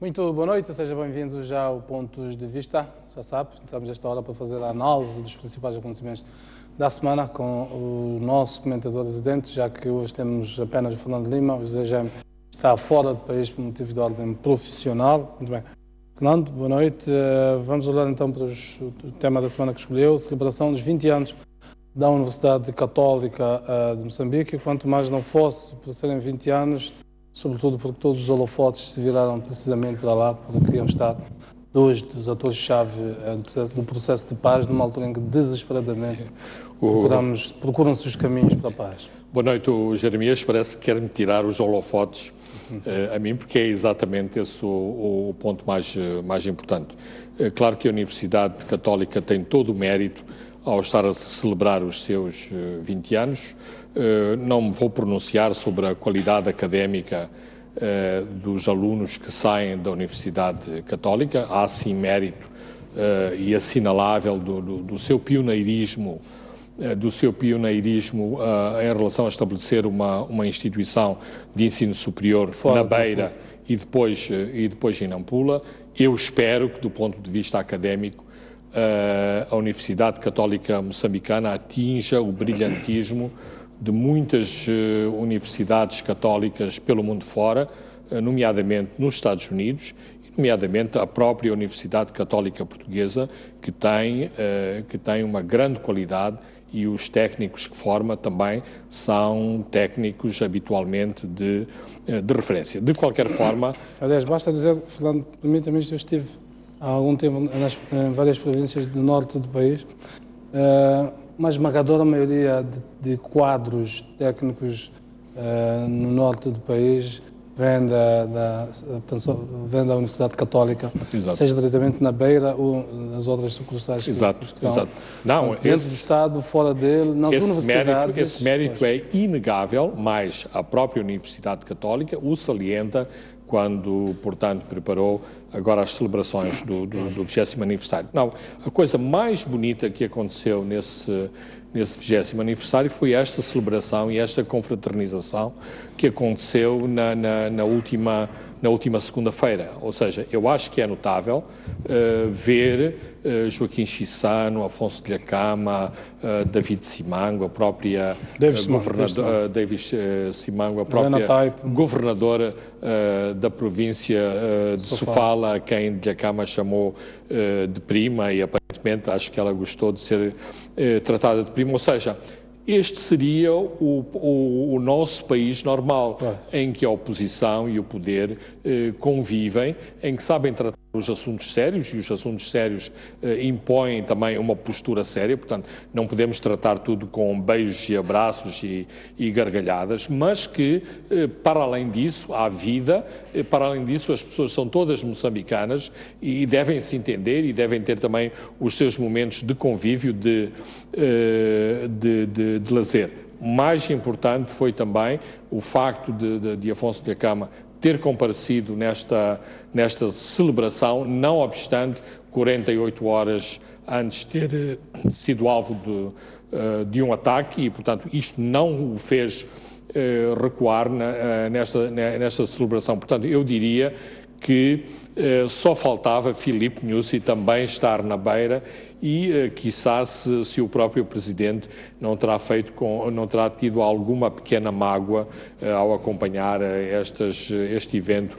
Muito boa noite, sejam bem-vindos já ao Pontos de Vista. Já sabe, estamos esta hora para fazer a análise dos principais acontecimentos da semana com o nosso comentador residente, já que hoje temos apenas o Fernando Lima, o José Jaime está fora do país por motivo de ordem profissional. Muito bem. Fernando, boa noite. Vamos olhar então para o tema da semana que escolheu, a celebração dos 20 anos da Universidade Católica de Moçambique, quanto mais não fosse por serem 20 anos, sobretudo porque todos os holofotes se viraram precisamente para lá, porque queriam estar dois dos atores-chave do processo de paz, numa altura em que desesperadamente procuram-se os caminhos para a paz. Boa noite, o Jeremias parece que quer-me tirar os holofotes a mim, porque é exatamente esse o ponto mais importante. Claro que a Universidade Católica tem todo o mérito ao estar a celebrar os seus 20 anos. Não me vou pronunciar sobre a qualidade académica dos alunos que saem da Universidade Católica. Há sim mérito e assinalável do seu pioneirismo, em relação a estabelecer uma instituição de ensino superior na Beira e depois em Nampula. Eu espero que, do ponto de vista académico, a Universidade Católica Moçambicana atinja o brilhantismo de muitas universidades católicas pelo mundo fora, nomeadamente nos Estados Unidos, e nomeadamente a própria Universidade Católica Portuguesa, que tem uma grande qualidade, e os técnicos que forma também são técnicos habitualmente de referência. De qualquer forma... Aliás, basta dizer, Fernando, permita-me, eu estive há algum tempo em várias províncias do norte do país. Uma esmagadora maioria de quadros técnicos no norte do país vem da Universidade Católica, Exato. Seja diretamente na Beira ou nas outras sucursais que estão Não, dentro do Estado, fora dele, nas universidades. Esse mérito é inegável, mas a própria Universidade Católica o salienta quando, portanto, preparou agora as celebrações do 20º aniversário. Não, a coisa mais bonita que aconteceu nesse 20º aniversário foi esta celebração e esta confraternização que aconteceu na última segunda-feira. Ou seja, eu acho que é notável ver Joaquim Chissano, Afonso de Lhakama, David Simango, a própria David Simango, a própria governadora da província de Sofala, a quem de Lhakama chamou de prima, e aparentemente acho que ela gostou de ser tratada de prima. Ou seja, este seria o nosso país normal, em que a oposição e o poder convivem, em que sabem tratar os assuntos sérios, e os assuntos sérios impõem também uma postura séria. Portanto, não podemos tratar tudo com beijos e abraços e gargalhadas, mas que, para além disso, há vida, para além disso, as pessoas são todas moçambicanas e devem se entender e devem ter também os seus momentos de convívio, de lazer. Mais importante foi também o facto de Afonso de Lhakama ter comparecido nesta celebração, não obstante 48 horas antes ter sido alvo de um ataque, e, portanto, isto não o fez recuar nesta celebração. Portanto, eu diria que só faltava Filipe Nyusi também estar na Beira, e quiçá se o próprio Presidente não terá tido alguma pequena mágoa ao acompanhar este evento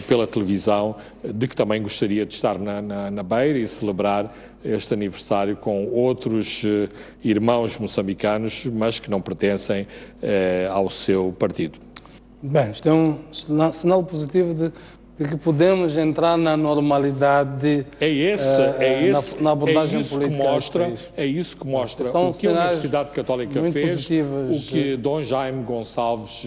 pela televisão, de que também gostaria de estar na Beira e celebrar este aniversário com outros irmãos moçambicanos, mas que não pertencem ao seu partido. Bem, isto é um sinal positivo de que podemos entrar na normalidade na abordagem política. É isso que mostra o que a Universidade Católica fez, o que Dom Jaime Gonçalves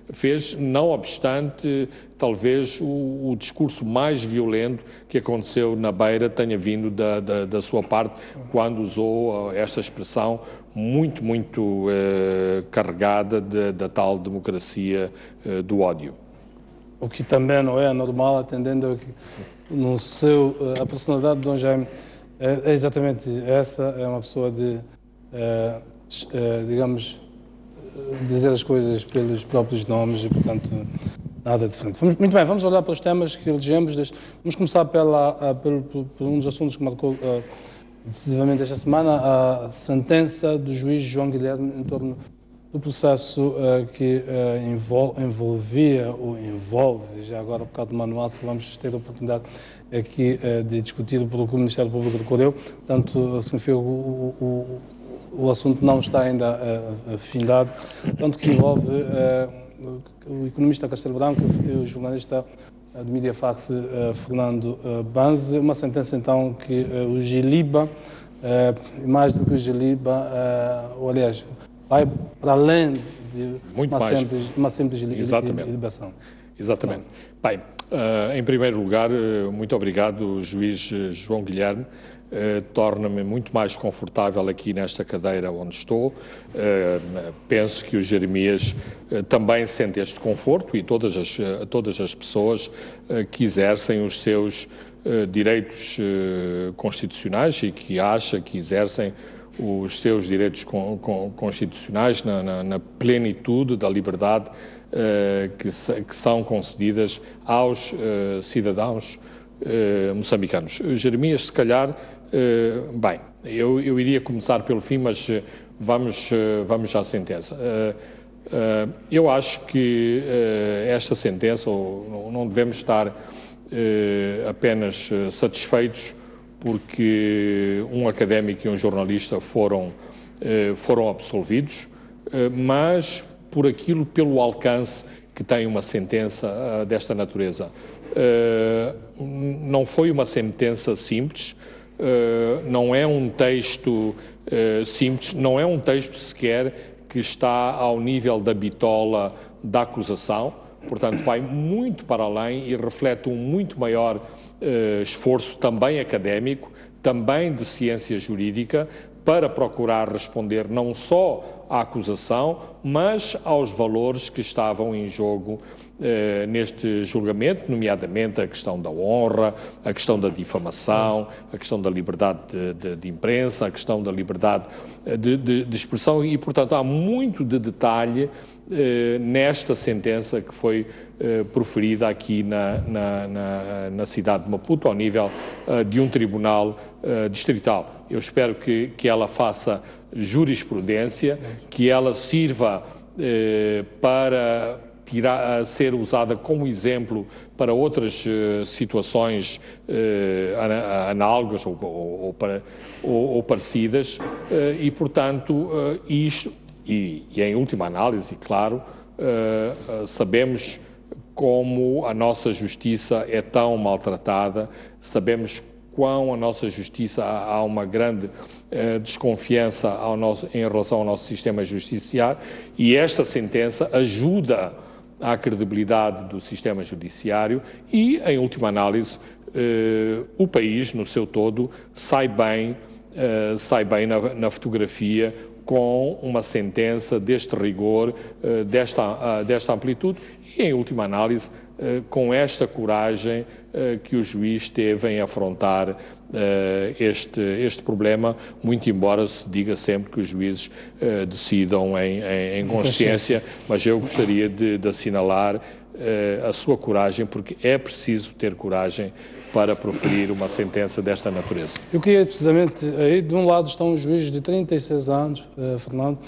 fez, não obstante talvez o discurso mais violento que aconteceu na Beira tenha vindo da sua parte, quando usou esta expressão muito carregada da tal democracia do ódio. O que também não é normal, atendendo a que a personalidade de Dom Jaime é exatamente essa, é uma pessoa de, digamos, dizer as coisas pelos próprios nomes, e, portanto, nada diferente. Muito bem, vamos olhar para os temas que elegemos. Vamos começar por um dos assuntos que marcou decisivamente esta semana, a sentença do juiz João Guilherme em torno do processo que envolvia, ou envolve, já agora por causa do manual, se vamos ter a oportunidade aqui de discutir pelo que o Ministério Público decorreu. Portanto, significa o assunto não está ainda afindado, tanto que envolve o economista Castelo Branco e o jornalista do Mediafax, Fernando Banzi. Uma sentença, então, que o Giliba, mais do que o Giliba, aliás, vai para além de uma simples liberação. Exatamente. Bem, em primeiro lugar, muito obrigado, juiz João Guilherme. Torna-me muito mais confortável aqui nesta cadeira onde estou. Penso que o Jeremias também sente este conforto e todas as pessoas que exercem os seus direitos constitucionais e que acha que exercem os seus direitos constitucionais na plenitude da liberdade que são concedidas aos cidadãos moçambicanos. Jeremias, se calhar, bem, eu iria começar pelo fim, mas vamos à sentença. Eu acho que esta sentença, não devemos estar apenas satisfeitos porque um académico e um jornalista foram absolvidos, mas pelo alcance que tem uma sentença desta natureza. Não foi uma sentença simples, não é um texto simples, não é um texto sequer que está ao nível da bitola da acusação, portanto vai muito para além e reflete um muito maior esforço também académico, também de ciência jurídica, para procurar responder não só à acusação, mas aos valores que estavam em jogo neste julgamento, nomeadamente a questão da honra, a questão da difamação, a questão da liberdade de imprensa, a questão da liberdade de expressão e, portanto, há muito de detalhe nesta sentença que foi proferida aqui na cidade de Maputo, ao nível de um tribunal distrital. Eu espero que ela faça jurisprudência, que ela sirva para ser usada como exemplo para outras situações análogas ou parecidas e, portanto, isto, e em última análise, claro, sabemos como a nossa justiça é tão maltratada, sabemos quão a nossa justiça há uma grande desconfiança em relação ao nosso sistema judiciário e esta sentença ajuda à credibilidade do sistema judiciário e, em última análise, o país, no seu todo, sai bem na fotografia com uma sentença deste rigor, desta amplitude e, em última análise, com esta coragem que o juiz teve em afrontar este problema, muito embora se diga sempre que os juízes decidam em consciência, mas eu gostaria de assinalar a sua coragem, porque é preciso ter coragem para proferir uma sentença desta natureza. Eu queria precisamente, aí de um lado estão os juízes de 36 anos, Fernando,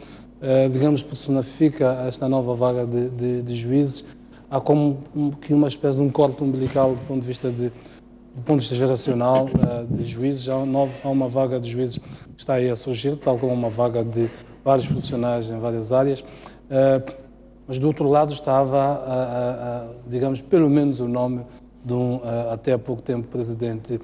digamos, personifica esta nova vaga de juízes. Há como que uma espécie de um corte umbilical do ponto de vista geracional de juízes. Há uma vaga de juízes que está aí a surgir, tal como uma vaga de vários profissionais em várias áreas. Mas do outro lado estava, digamos, pelo menos o nome de um, até há pouco tempo, Presidente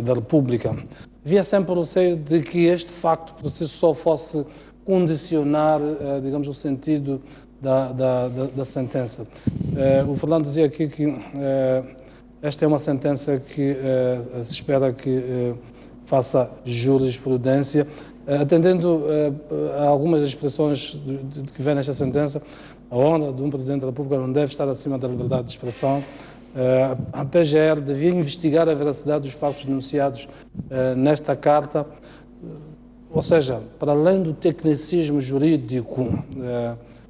da República. Havia sempre o receio de que este facto por si só fosse condicionar, digamos, o sentido da sentença. O Fernando dizia aqui que esta é uma sentença que se espera que faça jurisprudência. Atendendo a algumas expressões que vêm nesta sentença, a honra de um Presidente da República não deve estar acima da liberdade de expressão. A PGR devia investigar a veracidade dos factos denunciados nesta carta, ou seja, para além do tecnicismo jurídico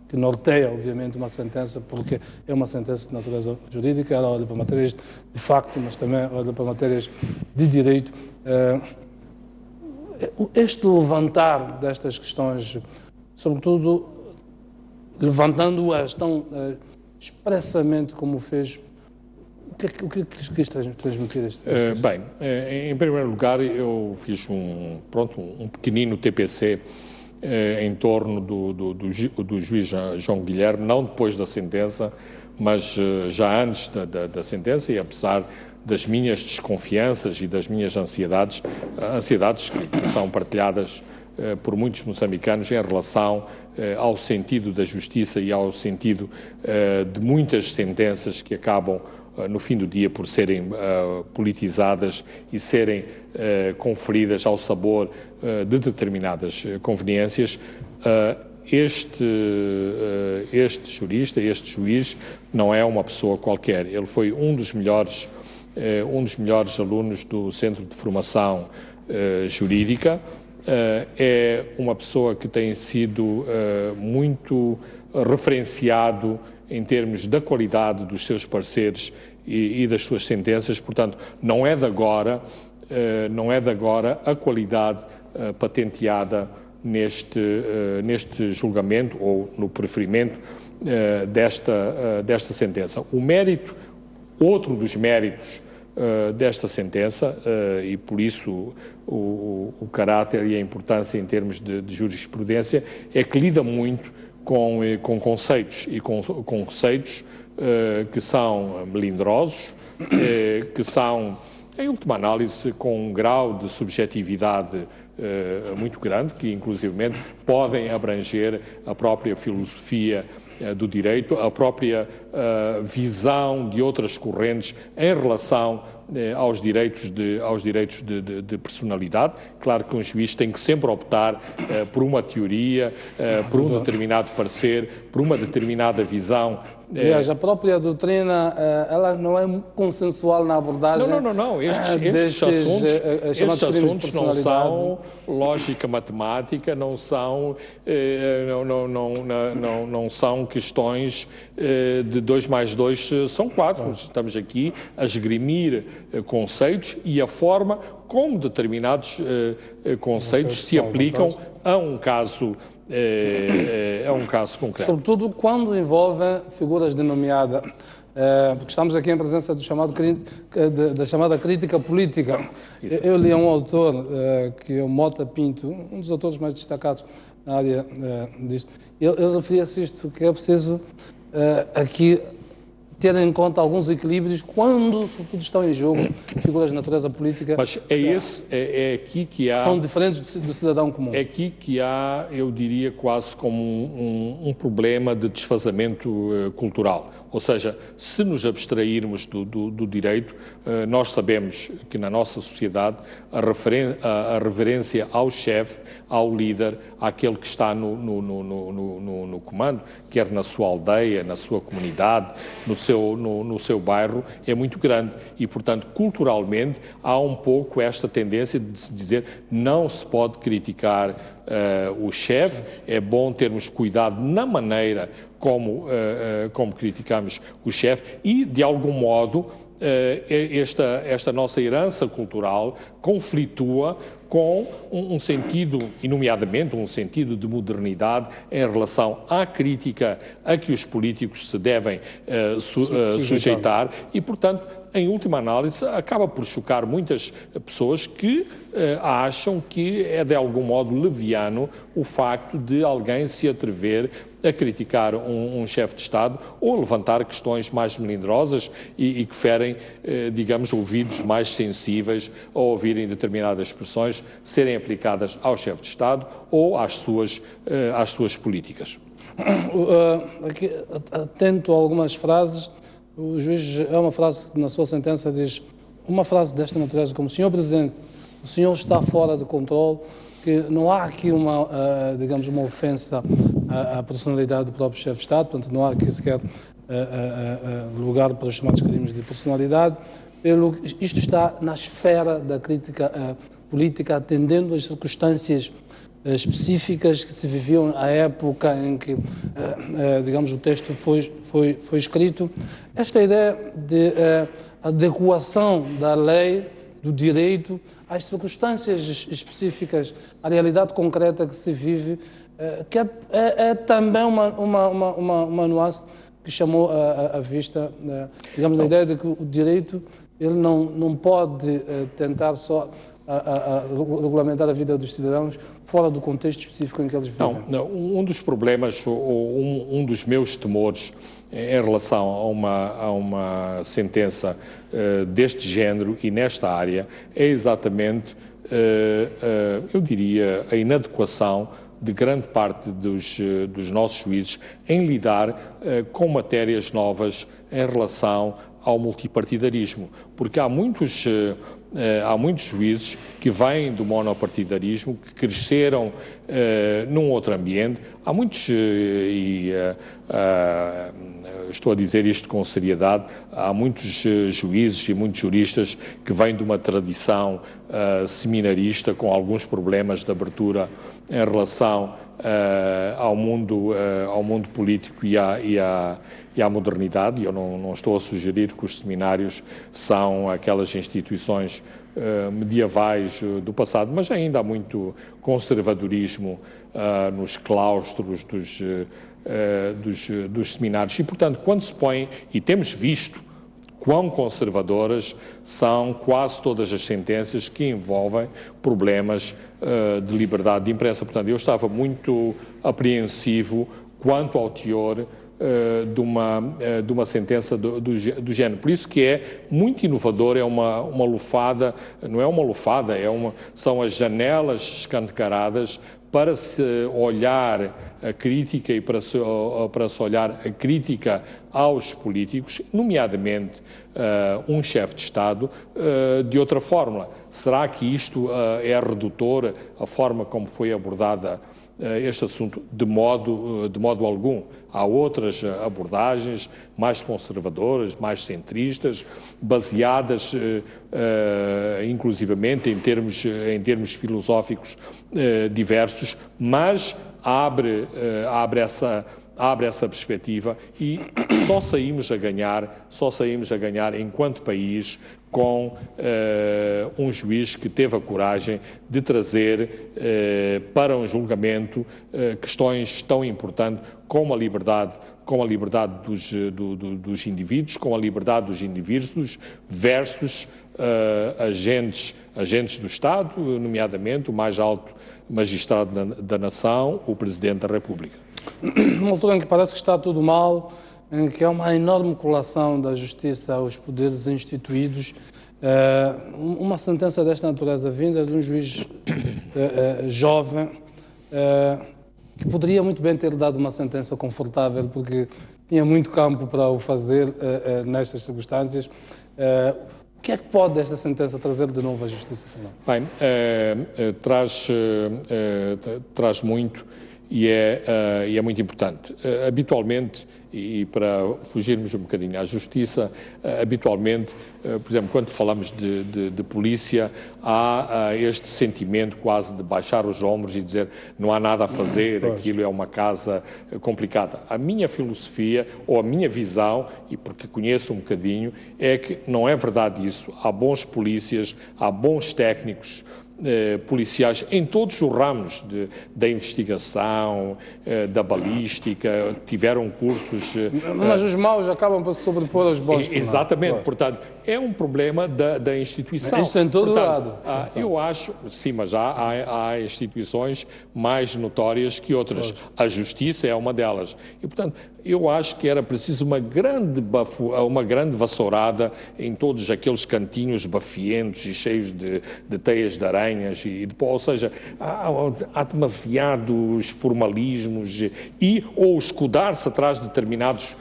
que norteia, obviamente, uma sentença, porque é uma sentença de natureza jurídica, ela olha para matérias de facto, mas também olha para matérias de direito. Este levantar destas questões, sobretudo levantando-as tão expressamente como fez, o que quis transmitir este? Bem, em primeiro lugar, eu fiz um pequenino TPC em torno do juiz João Guilherme, não depois da sentença, mas já antes da sentença, e apesar das minhas desconfianças e das minhas ansiedades que são partilhadas por muitos moçambicanos em relação ao sentido da justiça e ao sentido de muitas sentenças que acabam no fim do dia por serem politizadas e serem conferidas ao sabor de determinadas conveniências. Este jurista, este juiz, não é uma pessoa qualquer. Ele foi um dos melhores alunos do Centro de Formação Jurídica. É uma pessoa que tem sido muito referenciado em termos da qualidade dos seus pareceres e das suas sentenças. Portanto, não é de agora a qualidade patenteada neste julgamento ou no proferimento desta sentença. Outro dos méritos desta sentença, e por isso o caráter e a importância em termos de jurisprudência, é que lida muito com conceitos e com conceitos que são melindrosos, que são, em última análise, com um grau de subjetividade muito grande, que inclusivamente podem abranger a própria filosofia do direito, a própria visão de outras correntes em relação aos direitos de personalidade. Claro que um juiz tem que sempre optar por uma teoria, por um determinado parecer, por uma determinada visão. Aliás, a própria doutrina, ela não é consensual na abordagem. Não. Estes assuntos não são lógica matemática, não são questões de 2 mais 2 são 4. Estamos aqui a esgrimir conceitos e a forma como determinados conceitos se aplicam a um caso concreto. Sobretudo quando envolve figuras denominadas, porque estamos aqui em presença da chamada crítica política. Eu li um autor, que é o Mota Pinto, um dos autores mais destacados na área disto. Ele referia-se isto, que é preciso aqui ter em conta alguns equilíbrios quando, sobretudo, estão em jogo figuras de natureza política. Mas é aqui que há... São diferentes do cidadão comum. É aqui que há, eu diria, quase como um problema de desfazamento cultural. Ou seja, se nos abstrairmos do direito, nós sabemos que na nossa sociedade a reverência ao chefe, ao líder, àquele que está no comando, quer na sua aldeia, na sua comunidade, no seu bairro, é muito grande. E, portanto, culturalmente, há um pouco esta tendência de se dizer não se pode criticar o chefe, é bom termos cuidado na maneira como criticamos o chefe e, de algum modo, esta nossa herança cultural conflitua com um sentido, e nomeadamente um sentido de modernidade em relação à crítica a que os políticos se devem sujeitar e, portanto, em última análise, acaba por chocar muitas pessoas que acham que é de algum modo leviano o facto de alguém se atrever a criticar um chefe de Estado ou levantar questões mais melindrosas e que ferem, digamos, ouvidos mais sensíveis ao ouvirem determinadas expressões serem aplicadas ao chefe de Estado ou às suas políticas. Aqui, atento a algumas frases, o juiz, é uma frase que na sua sentença diz, uma frase desta natureza, como: Senhor Presidente, o senhor está fora de controle, que não há aqui digamos, uma ofensa à personalidade do próprio chefe de Estado, portanto não há aqui sequer lugar para os chamados crimes de personalidade. Isto está na esfera da crítica política, atendendo às circunstâncias específicas que se viviam à época em que, digamos, o texto foi escrito. Esta ideia de adequação da lei, do direito, às circunstâncias específicas, à realidade concreta que se vive, que é também uma nuance que chamou a vista, digamos, na ideia de que o direito ele não pode tentar só a regulamentar a vida dos cidadãos fora do contexto específico em que eles vivem. Não, um dos problemas, ou um dos meus temores em relação a uma sentença deste género e nesta área é exatamente, eu diria, a inadequação de grande parte dos nossos juízes em lidar com matérias novas em relação ao multipartidarismo, porque há muitos juízes que vêm do monopartidarismo, que cresceram num outro ambiente. Há muitos, estou a dizer isto com seriedade, há muitos juízes e muitos juristas que vêm de uma tradição seminarista, com alguns problemas de abertura em relação ao mundo político e à modernidade. Eu não estou a sugerir que os seminários são aquelas instituições medievais do passado, mas ainda há muito conservadorismo nos claustros dos seminários. E, portanto, quando se põe, e temos visto quão conservadoras são quase todas as sentenças que envolvem problemas de liberdade de imprensa. Portanto, eu estava muito apreensivo quanto ao teor de uma sentença do género. Por isso que é muito inovador, é uma lufada, não é uma lufada, são as janelas escancaradas para se olhar a crítica e para se olhar a crítica aos políticos, nomeadamente um chefe de Estado, de outra fórmula. Será que isto é redutor, a forma como foi abordada este assunto? De modo algum. Há outras abordagens mais conservadoras, mais centristas, baseadas inclusivamente em termos filosóficos diversos, mas abre essa perspectiva e só saímos a ganhar enquanto país com um juiz que teve a coragem de trazer para um julgamento questões tão importantes como a liberdade dos indivíduos, com a liberdade dos indivíduos versus agentes do Estado, nomeadamente o mais alto magistrado da nação, o Presidente da República. Uma altura em que parece que está tudo mal, em que há uma enorme colação da justiça aos poderes instituídos, uma sentença desta natureza vinda de um juiz jovem, que poderia muito bem ter dado uma sentença confortável, porque tinha muito campo para o fazer nestas circunstâncias. O que é que pode esta sentença trazer de novo à justiça final? Bem, traz muito e é muito importante. Habitualmente, e para fugirmos um bocadinho à justiça, habitualmente, por exemplo, quando falamos de polícia, há este sentimento quase de baixar os ombros e dizer não há nada a fazer, aquilo é uma casa complicada. A minha filosofia, ou a minha visão, e porque conheço um bocadinho, é que não é verdade isso. Há bons polícias, há bons técnicos policiais em todos os ramos da investigação, da balística, tiveram cursos... Mas os maus acabam por se sobrepor aos bons. Exatamente, portanto, é um problema da instituição. Isso em todo lado. Eu acho, sim, mas há instituições mais notórias que outras. A justiça é uma delas. E, portanto, eu acho que era preciso uma grande vassourada em todos aqueles cantinhos bafientos e cheios de teias de aranhas e de pó. Ou seja, há demasiados formalismos ou escudar-se atrás de determinados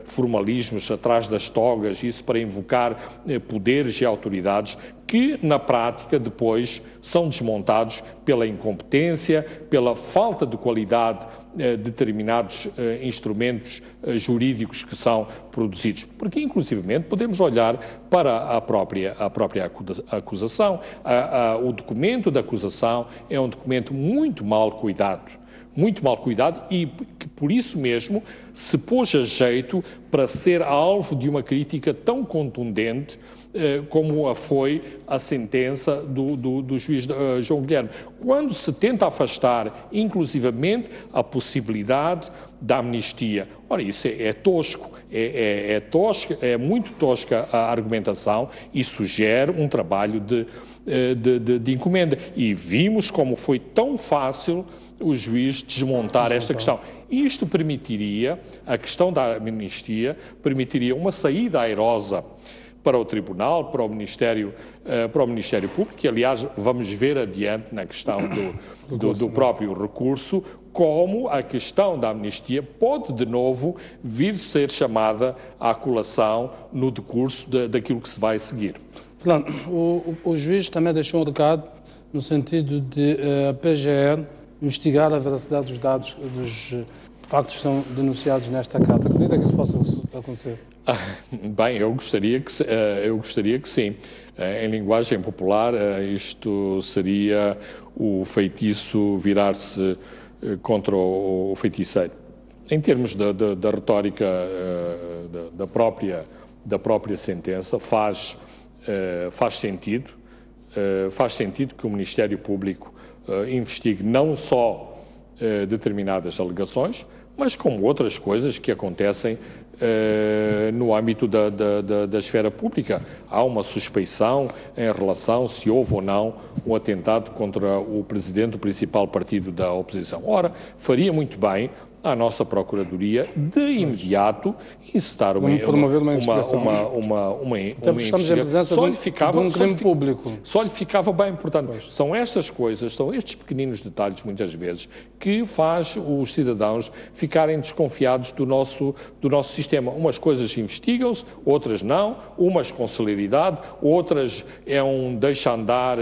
formalismos, atrás das togas, isso para invocar poderes e autoridades que na prática depois são desmontados pela incompetência, pela falta de qualidade de determinados instrumentos jurídicos que são produzidos. Porque, inclusivamente, podemos olhar para a própria acusação. O documento da acusação é um documento muito mal cuidado e que, por isso mesmo, se pôs a jeito para ser alvo de uma crítica tão contundente como foi a sentença do juiz João Guilherme, quando se tenta afastar, inclusivamente, a possibilidade da amnistia. Ora, isso é tosco, é muito tosca a argumentação e sugere um trabalho de encomenda. E vimos como foi tão fácil o juiz desmontar esta questão. Isto permitiria, a questão da amnistia, permitiria uma saída airosa para o Tribunal, para o Ministério Público, que, aliás, vamos ver adiante na questão do próprio recurso, como a questão da amnistia pode, de novo, vir ser chamada à colação no decurso daquilo que se vai seguir. Fernando, o juiz também deixou um recado no sentido de a PGR investigar a veracidade dos dados, dos factos que são denunciados nesta carta. Acredita que isso possa acontecer? Bem, eu gostaria que sim. Em linguagem popular, isto seria o feitiço virar-se contra o feiticeiro. Em termos da retórica da própria sentença, faz sentido que o Ministério Público investigue não só determinadas alegações, mas como outras coisas que acontecem no âmbito da esfera pública. Há uma suspeição em relação se houve ou não um atentado contra o presidente do principal partido da oposição. Ora, faria muito bem à nossa Procuradoria de imediato incitar promover uma investigação. Estamos em presença de um crime público. Só lhe ficava bem, portanto, são estas coisas, são estes pequeninos detalhes, muitas vezes, que faz os cidadãos ficarem desconfiados do nosso sistema. Umas coisas investigam-se, outras não, umas com celeridade, outras é um deixa-andar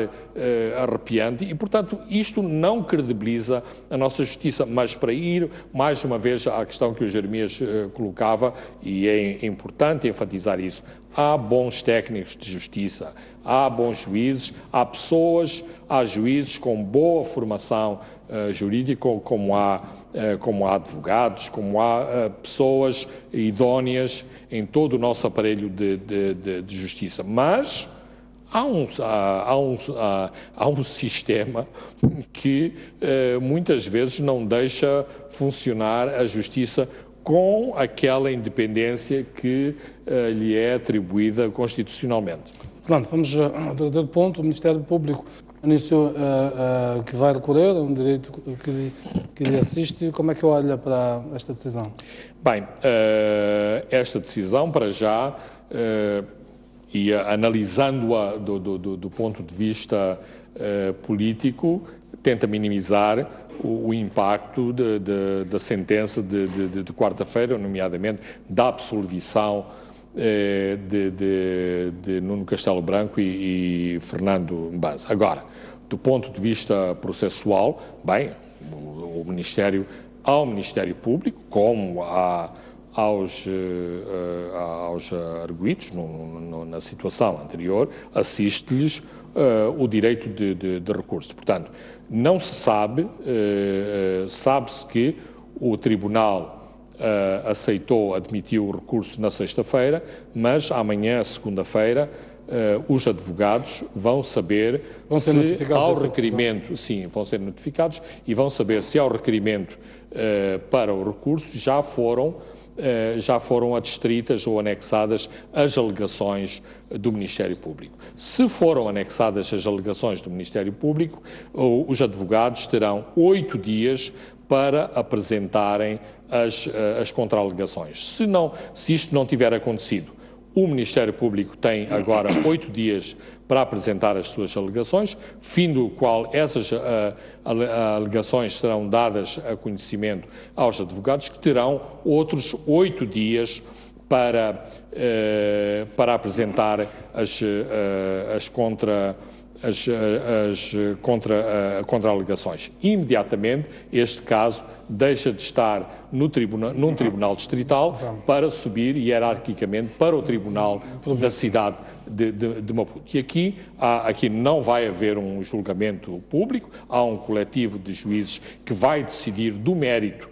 arrepiante e, portanto, isto não credibiliza a nossa justiça. Mas para ir mais uma vez à questão que o Jeremias colocava, e é importante enfatizar isso, há bons técnicos de justiça, há bons juízes, há juízes com boa formação jurídica, como há advogados, como há pessoas idóneas em todo o nosso aparelho de justiça. Mas há um sistema que muitas vezes não deixa funcionar a justiça com aquela independência que lhe é atribuída constitucionalmente. Fernando, vamos ao terceiro ponto. O Ministério Público anunciou que vai recorrer a um direito que lhe assiste. Como é que olha para esta decisão? Bem, esta decisão, para já, e analisando-a do ponto de vista político, tenta minimizar o impacto da sentença de quarta-feira, nomeadamente da absolvição de Nuno Castelo Branco e Fernando Mbaz. Agora, do ponto de vista processual, bem, ao Ministério Público, como aos arguidos, na situação anterior, assiste-lhes o direito de recurso. Portanto, não se sabe, sabe-se que o Tribunal admitiu o recurso na sexta-feira, mas amanhã, segunda-feira, os advogados vão saber se ao requerimento, sim, vão ser notificados e vão saber se ao requerimento para o recurso já foram adstritas ou anexadas as alegações do Ministério Público. Se foram anexadas as alegações do Ministério Público, os advogados terão 8 dias para apresentarem as contra-alegações. Se isto não tiver acontecido, o Ministério Público tem agora 8 dias para apresentar as suas alegações, fim do qual essas alegações serão dadas a conhecimento aos advogados, que terão outros 8 dias para apresentar as contra-alegações. Imediatamente, este caso deixa de estar num tribunal distrital para subir hierarquicamente para o tribunal da cidade de Maputo. E aqui não vai haver um julgamento público, há um coletivo de juízes que vai decidir do mérito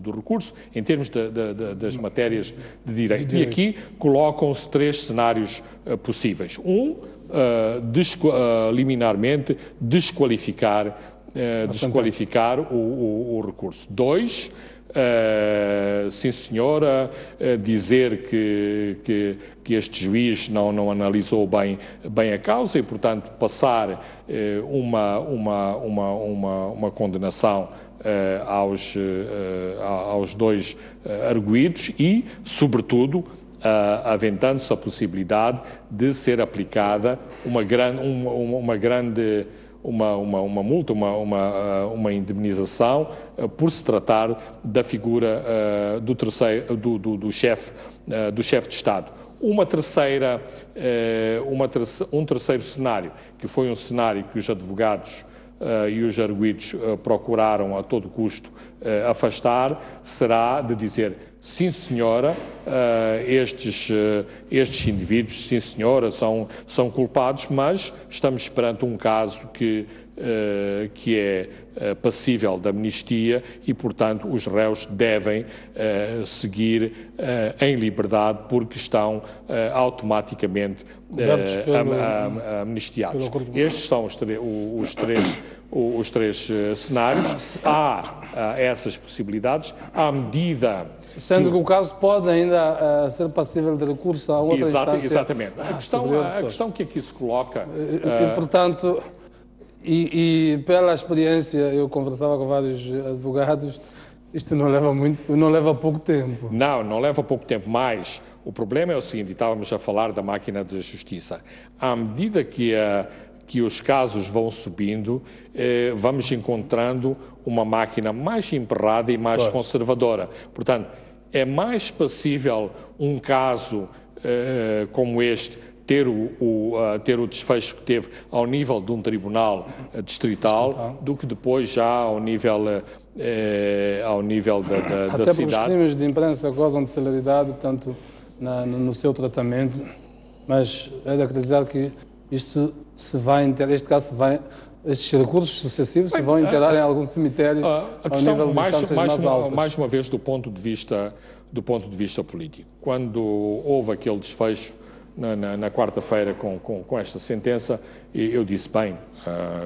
do recurso, em termos das matérias de direito. E aqui colocam-se 3 cenários possíveis. Liminarmente, desqualificar o recurso. 2, sim senhora, dizer que este juiz não analisou bem a causa e, portanto, passar uma condenação aos 2 arguidos e, sobretudo, aventando-se a possibilidade de ser aplicada uma multa, uma indemnização por se tratar da figura do chefe de Estado. Um terceiro cenário, que foi um cenário que os advogados e os arguidos procuraram a todo custo afastar, será de dizer: sim senhora, estes indivíduos, sim senhora, são culpados, mas estamos perante um caso que é passível de amnistia e, portanto, os réus devem seguir em liberdade porque estão automaticamente amnistiados. Estes são os três cenários. Há essas possibilidades à medida... Sendo que o caso pode ainda ser passível de recurso a outra instância. Exatamente. A questão que aqui se coloca... E portanto, pela experiência, eu conversava com vários advogados, isto não leva pouco tempo. Não leva pouco tempo, mas o problema é o seguinte, estávamos a falar da máquina de justiça. À medida que os casos vão subindo, vamos encontrando uma máquina mais emperrada e mais conservadora. Portanto, é mais passível um caso como este ter o desfecho que teve ao nível de um tribunal distrital do que depois já ao nível da cidade. Até porque os crimes de imprensa gozam de celeridade, tanto no seu tratamento, mas é de acreditar que isto se vai interar, estes recursos sucessivos se vão interar em algum cemitério ao nível de instâncias mais altas. Mais uma vez, do ponto de vista político. Quando houve aquele desfecho na quarta-feira com esta sentença, eu disse,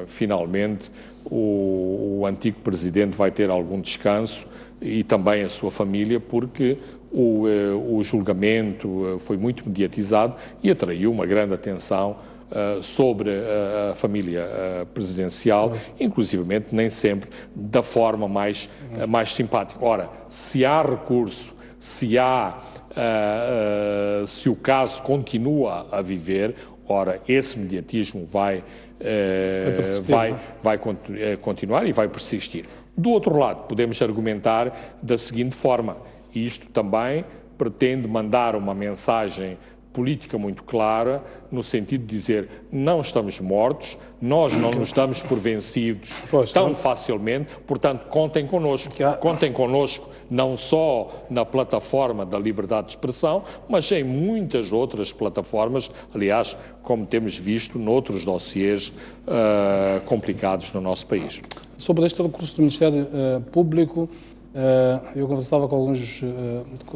finalmente o antigo presidente vai ter algum descanso e também a sua família, porque o julgamento foi muito mediatizado e atraiu uma grande atenção sobre a família presidencial, inclusivamente nem sempre da forma mais simpática. Ora, se há recurso, se o caso continua a viver, ora, esse mediatismo vai continuar e vai persistir. Do outro lado, podemos argumentar da seguinte forma: isto também pretende mandar uma mensagem política muito clara, no sentido de dizer, não estamos mortos, nós não nos damos por vencidos tão facilmente, portanto, contem connosco. Contem connosco não só na plataforma da liberdade de expressão, mas em muitas outras plataformas, aliás, como temos visto noutros dossiês complicados no nosso país. Sobre este recurso do Ministério Público, eu conversava com alguns,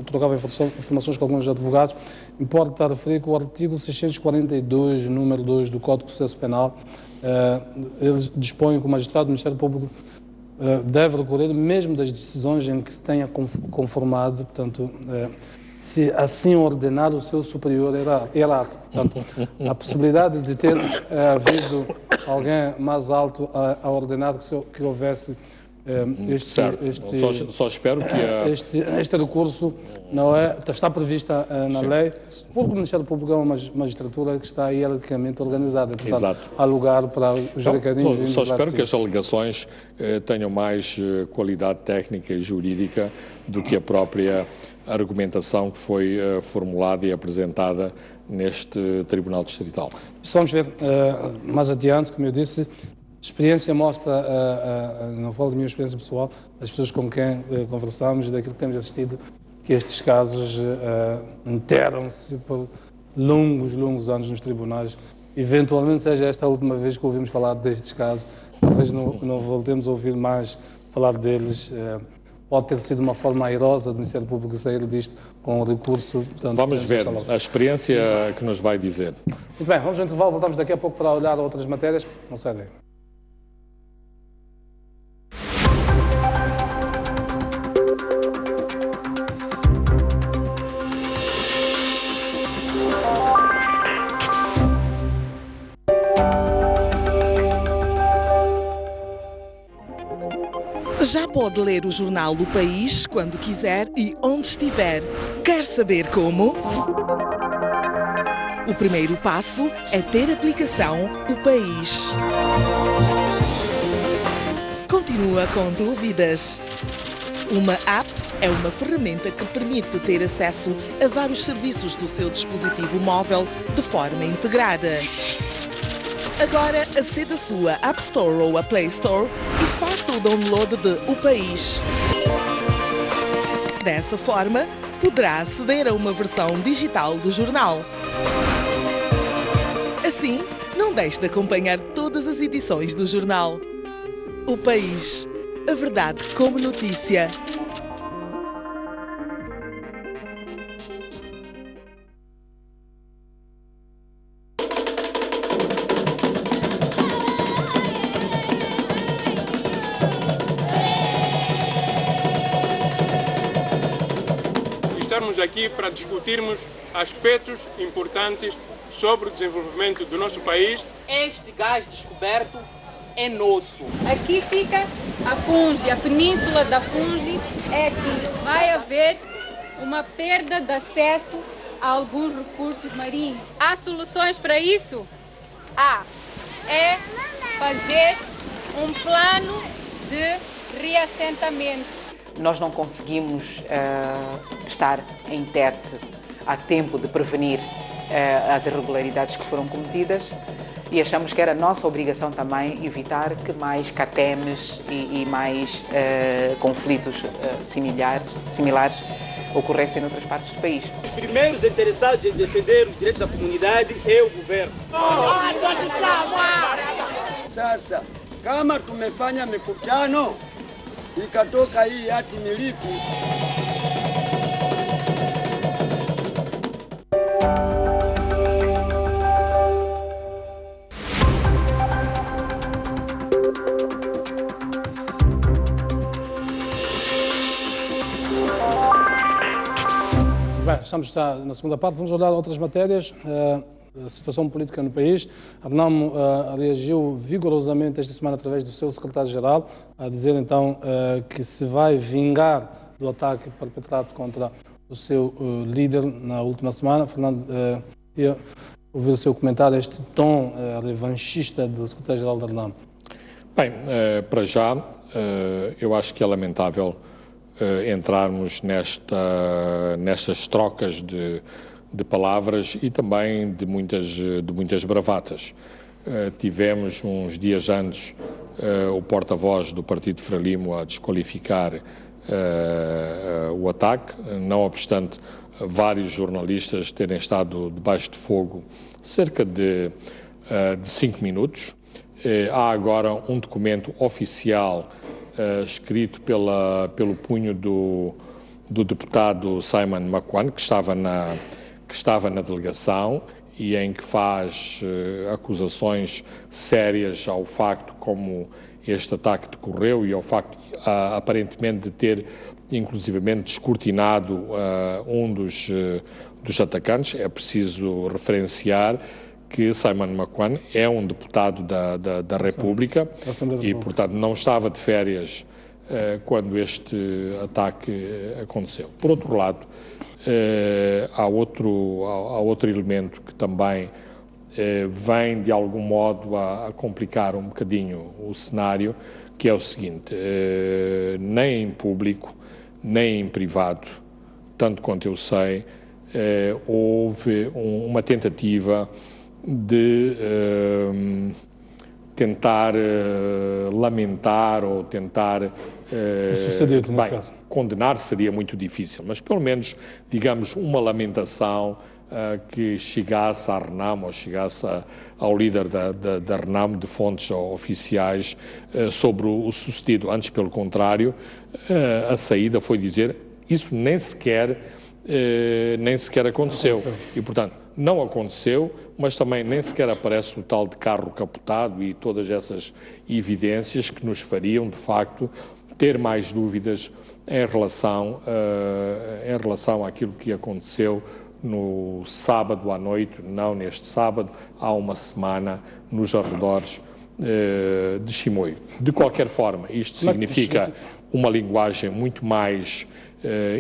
trocava informações com alguns advogados. Importa referir que o artigo 642, número 2 do Código de Processo Penal, eles dispõem que o magistrado do Ministério Público deve recorrer mesmo das decisões em que se tenha conformado, portanto, se assim ordenar o seu superior hierárquico. Portanto, a possibilidade de ter havido alguém mais alto a ordenar que houvesse só espero que este recurso não está prevista na lei, porque o Ministério Público é uma magistratura que está hierarquicamente organizada, portanto, há lugar para os recadinhos. Só espero que as alegações tenham mais qualidade técnica e jurídica do que a própria argumentação que foi formulada e apresentada neste Tribunal Distrital. Vamos ver mais adiante, como eu disse, a experiência mostra, não falo da minha experiência pessoal, das pessoas com quem conversamos, daquilo que temos assistido, que estes casos enterram-se por longos anos nos tribunais. Eventualmente seja esta a última vez que ouvimos falar destes casos, talvez não voltemos a ouvir mais falar deles. Pode ter sido uma forma airosa do Ministério Público sair disto com o recurso. Portanto, vamos ver a experiência que nos vai dizer. Muito bem, vamos ao intervalo, voltamos daqui a pouco para olhar outras matérias. Não sai daí. Já pode ler o jornal O País quando quiser e onde estiver. Quer saber como? O primeiro passo é ter a aplicação O País. Continua com dúvidas? Uma app é uma ferramenta que permite ter acesso a vários serviços do seu dispositivo móvel de forma integrada. Agora aceda à sua App Store ou à Play Store e faça o download de O País. Dessa forma, poderá aceder a uma versão digital do jornal. Assim, não deixe de acompanhar todas as edições do jornal. O País. A verdade como notícia. Estamos aqui para discutirmos aspectos importantes sobre o desenvolvimento do nosso país. Este gás descoberto é nosso. Aqui fica a Fungi, a península da Fungi é aqui. Vai haver uma perda de acesso a alguns recursos marinhos. Há soluções para isso? É fazer um plano de reassentamento. Nós não conseguimos estar em Tete a tempo de prevenir as irregularidades que foram cometidas e achamos que era nossa obrigação também evitar que mais catemes e mais conflitos similares ocorressem em outras partes do país. Os primeiros interessados em defender os direitos da comunidade é o governo. Sasa kama tumefanya mikutano ikatoka hii hati miliki. Bem, estamos já na segunda parte, vamos olhar outras matérias. A situação política no país. A Renamo reagiu vigorosamente esta semana através do seu secretário-geral, a dizer então que se vai vingar do ataque perpetrado contra o seu líder na última semana. Fernando, ia ouvir o seu comentário, este tom revanchista do secretário-geral da Renamo. Bem, para já, eu acho que é lamentável entrarmos nestas trocas de palavras e também de muitas bravatas. Tivemos uns dias antes o porta-voz do Partido Frelimo a desqualificar o ataque, não obstante vários jornalistas terem estado debaixo de fogo cerca de 5 minutos. Há agora um documento oficial escrito pelo punho do deputado Simon Makwan, que estava na delegação e em que faz acusações sérias ao facto como este ataque decorreu e ao facto, aparentemente, de ter, inclusivamente, descortinado um dos atacantes. É preciso referenciar que Simon Makwan é um deputado da República e, portanto, não estava de férias quando este ataque aconteceu. Por outro lado, há outro elemento que também vem, de algum modo, a complicar um bocadinho o cenário, que é o seguinte: nem em público, nem em privado, tanto quanto eu sei, houve uma tentativa de tentar lamentar ou tentar condenar seria muito difícil, mas pelo menos, digamos, uma lamentação que chegasse à RENAM ou chegasse ao líder da RENAM, de fontes oficiais, sobre o sucedido. Antes, pelo contrário, a saída foi dizer isso nem sequer aconteceu. E, portanto, não aconteceu, mas também nem sequer aparece o tal de carro capotado e todas essas evidências que nos fariam, de facto, ter mais dúvidas em relação àquilo que aconteceu no sábado à noite, não neste sábado, há uma semana, nos arredores de Chimoio. De qualquer forma, isto significa uma linguagem muito mais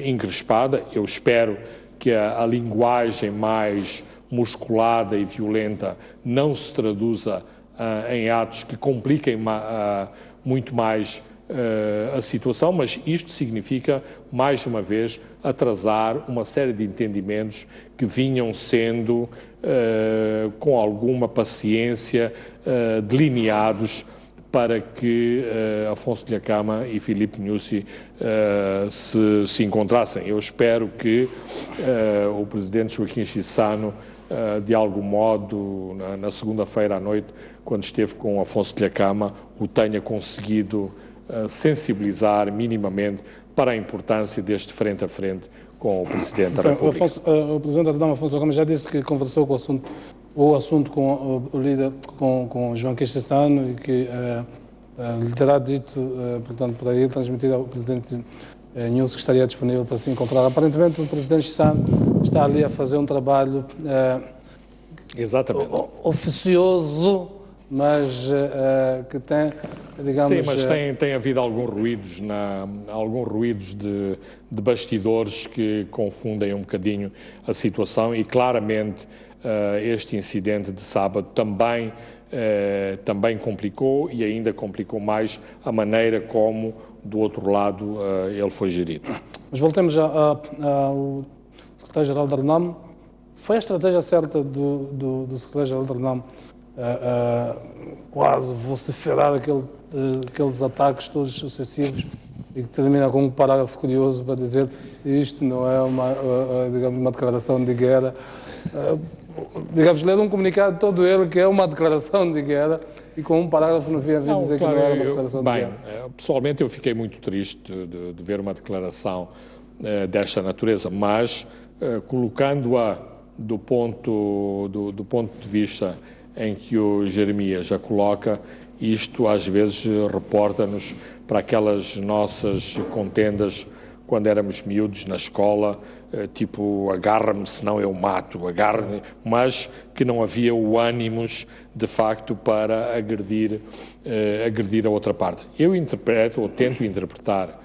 encrespada. Eu espero que a linguagem mais musculada e violenta não se traduza em atos que compliquem muito mais a situação, mas isto significa, mais uma vez, atrasar uma série de entendimentos que vinham sendo, com alguma paciência, delineados para que Afonso Dhlakama e Filipe Nyusi se encontrassem. Eu espero que o presidente Joaquim Chissano, de algum modo, na segunda-feira à noite, quando esteve com Afonso Dhlakama, o tenha conseguido sensibilizar minimamente para a importância deste frente a frente com o Presidente da República. O Presidente da RENAM, Afonso Dhlakama, já disse que conversou com o assunto com o líder, com Joaquim Chissano, e que lhe terá dito, portanto, para ele transmitir ao Presidente Nyusi que estaria disponível para se encontrar. Aparentemente, o Presidente Chissano está ali a fazer um trabalho exatamente oficioso, mas que tem, digamos... Sim, mas tem havido alguns ruídos de bastidores que confundem um bocadinho a situação, e claramente este incidente de sábado também complicou, e ainda complicou mais a maneira como, do outro lado, ele foi gerido. Mas voltemos ao Secretário-Geral da RENAM. Foi a estratégia certa do Secretário-Geral da RENAM quase vociferar aqueles ataques todos sucessivos, e que termina com um parágrafo curioso para dizer que isto não é uma declaração de guerra. Digamos, ler um comunicado todo ele que é uma declaração de guerra, e com um parágrafo no fim a dizer que não era uma declaração de guerra. Pessoalmente eu fiquei muito triste de ver uma declaração desta natureza, mas colocando-a do ponto de vista em que o Jeremias já coloca, isto às vezes reporta-nos para aquelas nossas contendas quando éramos miúdos na escola, tipo, agarra-me senão eu mato, agarra-me, mas que não havia o ânimos, de facto, para agredir a outra parte. Eu interpreto, ou tento interpretar,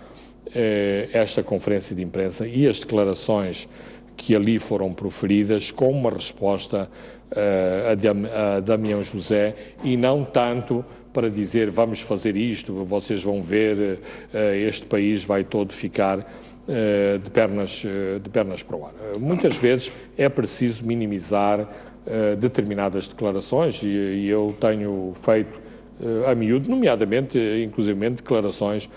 esta conferência de imprensa e as declarações que ali foram proferidas como uma resposta a Damião José, e não tanto para dizer vamos fazer isto, vocês vão ver, este país vai todo ficar de pernas para o ar. Muitas vezes é preciso minimizar determinadas declarações, e eu tenho feito a miúdo, nomeadamente, inclusivamente, declarações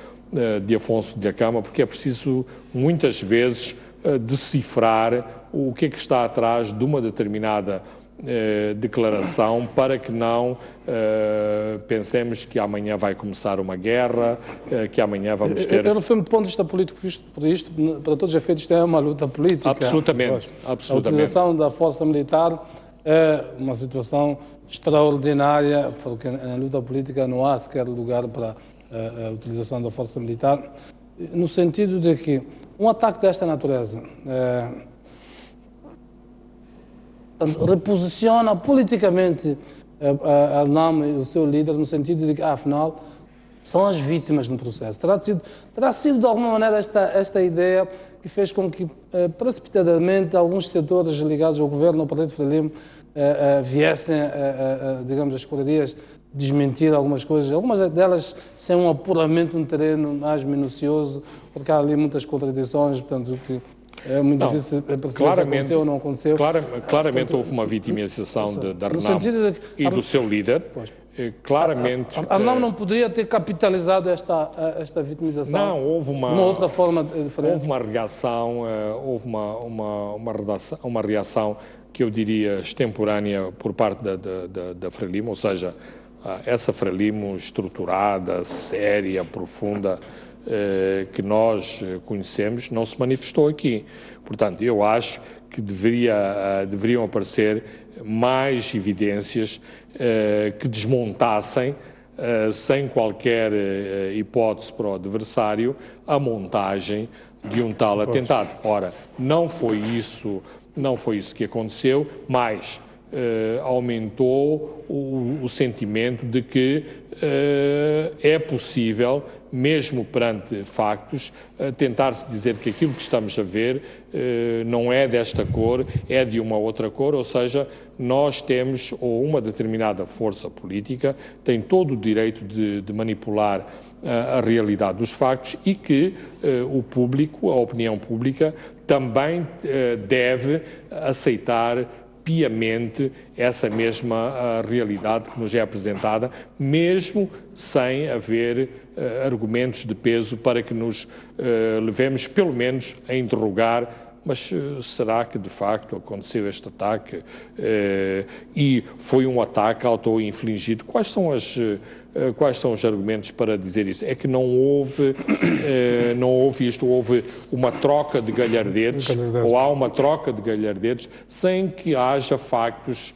de Afonso Dhlakama, porque é preciso muitas vezes decifrar o que é que está atrás de uma determinada declaração, para que não pensemos que amanhã vai começar uma guerra, que amanhã vamos ter... Eu refiro-me do ponto de vista político, por isto, para todos os efeitos, isto é uma luta política. Absolutamente. A utilização da força militar é uma situação extraordinária, porque na luta política não há sequer lugar para a utilização da força militar, no sentido de que um ataque desta natureza reposiciona politicamente a RENAM e o seu líder, no sentido de que, afinal, são as vítimas no processo. Terá sido de alguma maneira, esta ideia que fez com que, precipitadamente, alguns setores ligados ao governo, ao Partido Frelimo, viessem, digamos, as escolarias desmentir algumas coisas, algumas delas sem um apuramento, um terreno mais minucioso, porque há ali muitas contradições, portanto, que É muito difícil perceber se aconteceu ou não aconteceu. Claramente houve uma vitimização da Renamo e do seu líder. Claramente... A Renamo não poderia ter capitalizado esta vitimização? Não, houve uma outra forma diferente? Houve uma reação, uma reação que eu diria extemporânea por parte da Frelimo, ou seja, essa Frelimo estruturada, séria, profunda, que nós conhecemos, não se manifestou aqui. Portanto, eu acho que deveriam aparecer mais evidências que desmontassem, sem qualquer hipótese para o adversário, a montagem de um tal atentado. Ora, não foi isso que aconteceu, mas aumentou o sentimento de que é possível, mesmo perante factos, tentar-se dizer que aquilo que estamos a ver não é desta cor, é de uma outra cor, ou seja, nós temos, ou uma determinada força política, tem todo o direito de manipular a realidade dos factos e que o público, a opinião pública, também deve aceitar piamente essa mesma realidade que nos é apresentada, mesmo sem haver argumentos de peso para que nos levemos, pelo menos, a interrogar: mas será que de facto aconteceu este ataque e foi um ataque auto-infligido? Quais são os argumentos para dizer isso? É que não houve isto, houve uma troca de galhardetes, ou há uma troca de galhardetes, sem que haja factos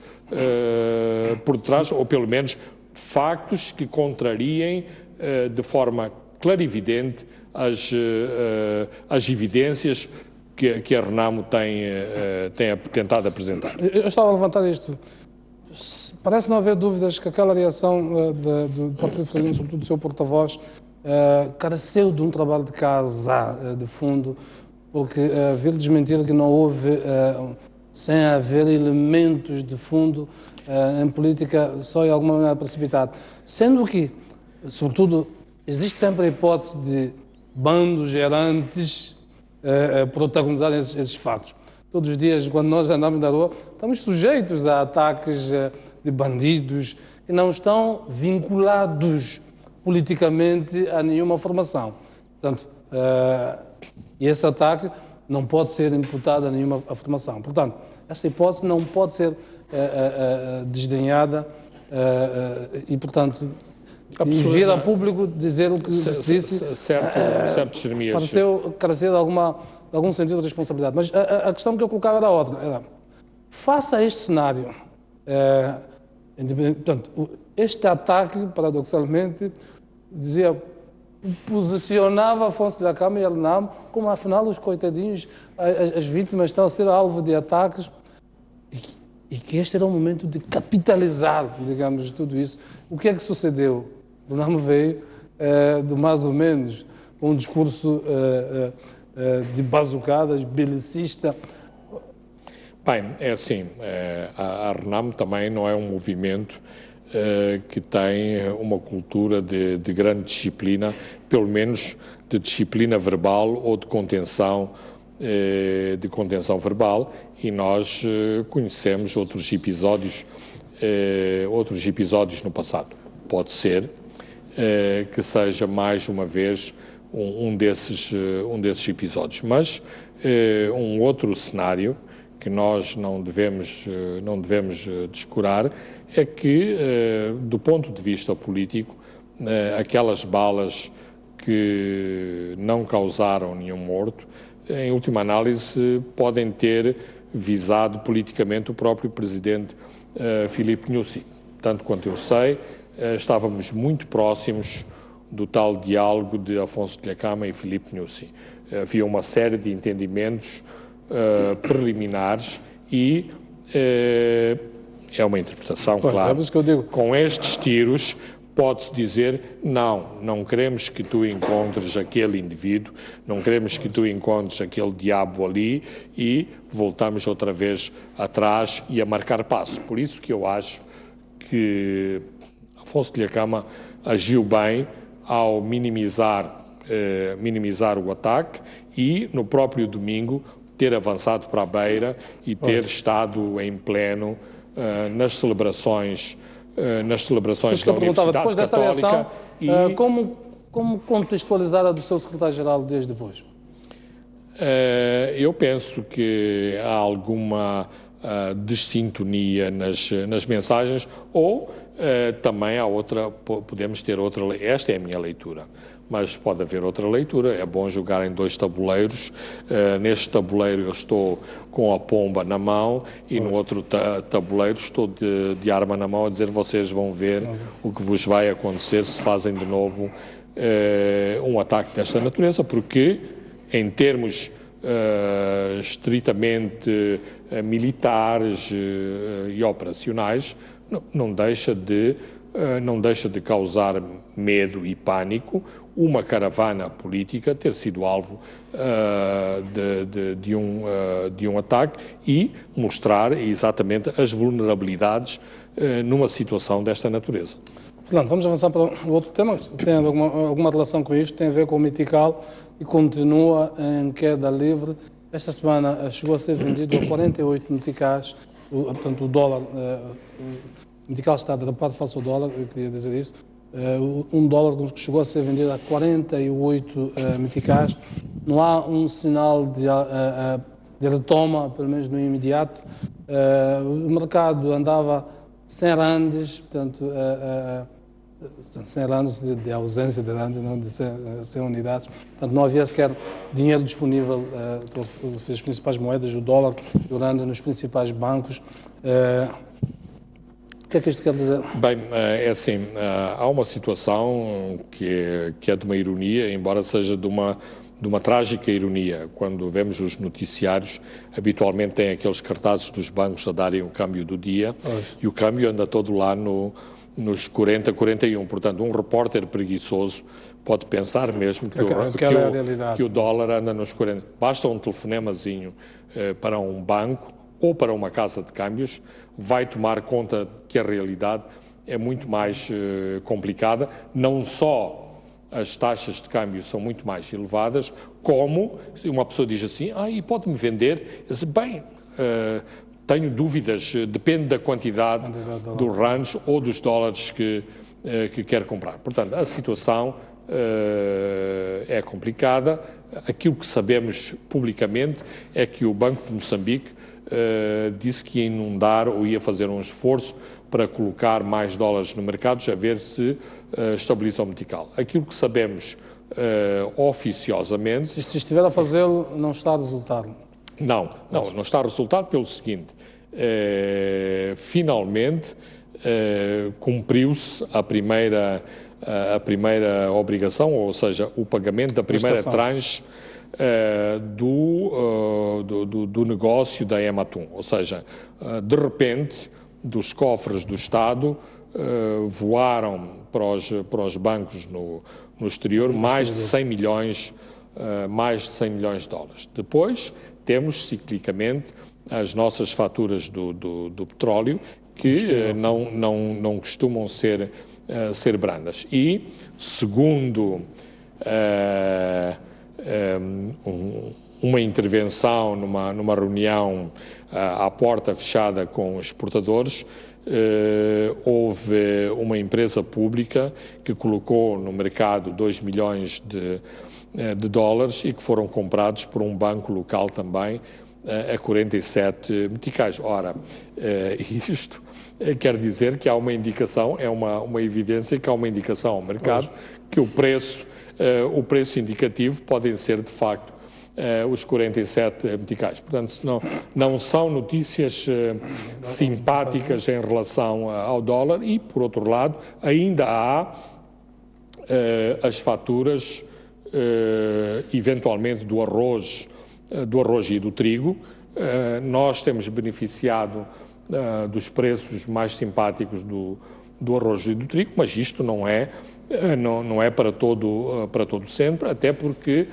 por trás, ou pelo menos factos que contrariem de forma clarividente as evidências que a Renamo tem tentado apresentar. Eu estava a levantar isto. Parece não haver dúvidas que aquela reação do Partido Frelimo, sobretudo do seu porta-voz, careceu de um trabalho de casa de fundo, porque vir desmentir que não houve, sem haver elementos de fundo em política, só de alguma maneira precipitado. Sendo que, sobretudo, existe sempre a hipótese de bandos gerantes protagonizarem esses fatos. Todos os dias, quando nós andamos na rua, estamos sujeitos a ataques de bandidos que não estão vinculados politicamente a nenhuma formação. Portanto, e esse ataque não pode ser imputado a nenhuma formação. Portanto, essa hipótese não pode ser desdenhada e, portanto, e vir a público dizer o que se disse, certos termos. Pareceu carecer de algum sentido de responsabilidade. Mas a questão que eu colocava era outra. Era, face a este cenário, portanto, este ataque, paradoxalmente, posicionava Afonso Dhlakama e a Renamo como, afinal, os coitadinhos, as vítimas estão a ser alvo de ataques, e que este era o momento de capitalizar, digamos, tudo isso. O que é que sucedeu? O Renamo veio, mais ou menos, com um discurso de bazucadas, belicista. Bem, é assim, a Renamo também não é um movimento que tem uma cultura de grande disciplina, pelo menos de disciplina verbal ou de contenção verbal, e nós conhecemos outros episódios no passado. Pode ser que seja mais uma vez um desses episódios, mas um outro cenário que nós não devemos descurar é que, do ponto de vista político, aquelas balas que não causaram nenhum morto, em última análise, podem ter visado politicamente o próprio presidente Filipe Nyusi. Tanto quanto eu sei, estávamos muito próximos do tal diálogo de Afonso Dhlakama e Filipe Nyusi. Havia uma série de entendimentos preliminares e é uma interpretação, claro. É que eu digo. Com estes tiros, pode-se dizer: não queremos que tu encontres aquele indivíduo, não queremos que tu encontres aquele diabo ali, e voltamos outra vez atrás e a marcar passo. Por isso que eu acho que Afonso Dhlakama agiu bem ao minimizar o ataque, e no próprio domingo ter avançado para a beira e ter estado em pleno nas celebrações da Universidade depois desta Católica. reação, como contextualizar a do seu secretário-geral desde depois? Eu penso que há alguma desintonia nas mensagens, ou também há outra, podemos ter outra, esta é a minha leitura, mas pode haver outra leitura. É bom jogar em dois tabuleiros. Neste tabuleiro eu estou com a pomba na mão e no outro tabuleiro estou de arma na mão a dizer: vocês vão ver o que vos vai acontecer se fazem de novo um ataque desta natureza, porque em termos estritamente militares e operacionais não deixa de causar medo e pânico uma caravana política ter sido alvo de um ataque e mostrar exatamente as vulnerabilidades numa situação desta natureza. Portanto, vamos avançar para o outro tema, que tem alguma relação com isto, tem a ver com o Metical e continua em queda livre. Esta semana chegou a ser vendido a 48 meticais, portanto o dólar, o Metical está derrapado face ao dólar, eu queria dizer isso. Um dólar que chegou a ser vendido a 48 meticais. Não há um sinal de retoma, pelo menos no imediato. O mercado andava sem randes, portanto, sem randes, de ausência de randes, não de sem unidades. Portanto, não havia sequer dinheiro disponível, as principais moedas, o dólar e o rand nos principais bancos. O que é que isto quer dizer? Bem, é assim, há uma situação que é de uma ironia, embora seja de uma trágica ironia. Quando vemos os noticiários, habitualmente tem aqueles cartazes dos bancos a darem o câmbio do dia, e o câmbio anda todo lá nos 40, 41. Portanto, um repórter preguiçoso pode pensar mesmo que o dólar anda nos 40. Basta um telefonemazinho para um banco ou para uma casa de câmbios, vai tomar conta que a realidade é muito mais complicada. Não só as taxas de câmbio são muito mais elevadas, como se uma pessoa diz assim: e pode-me vender? Eu digo, bem, tenho dúvidas, depende da quantidade do rands ou dos dólares que quer comprar. Portanto, a situação é complicada. Aquilo que sabemos publicamente é que o Banco de Moçambique disse que ia inundar ou ia fazer um esforço para colocar mais dólares no mercado, a ver se estabiliza o metical. Aquilo que sabemos oficiosamente... Se estiver a fazê-lo, não está a resultar? Não está a resultar pelo seguinte: finalmente cumpriu-se a primeira obrigação, ou seja, o pagamento da primeira tranche do negócio da Ematum. Ou seja, de repente, dos cofres do Estado voaram para os bancos no exterior mais de 100 milhões de dólares. Depois temos ciclicamente as nossas faturas do petróleo, que não costumam ser brandas. E, segundo uma intervenção numa reunião à porta fechada com exportadores, houve uma empresa pública que colocou no mercado 2 milhões de dólares e que foram comprados por um banco local também a 47 meticais. Ora, isto quer dizer que há uma indicação, é uma evidência que há uma indicação ao mercado que o preço indicativo podem ser, de facto, os 47 meticais. Portanto, não são notícias simpáticas em relação ao dólar e, por outro lado, ainda há as faturas, eventualmente, do arroz e do trigo. Nós temos beneficiado dos preços mais simpáticos do arroz e do trigo, mas isto não é para todo sempre, até porque,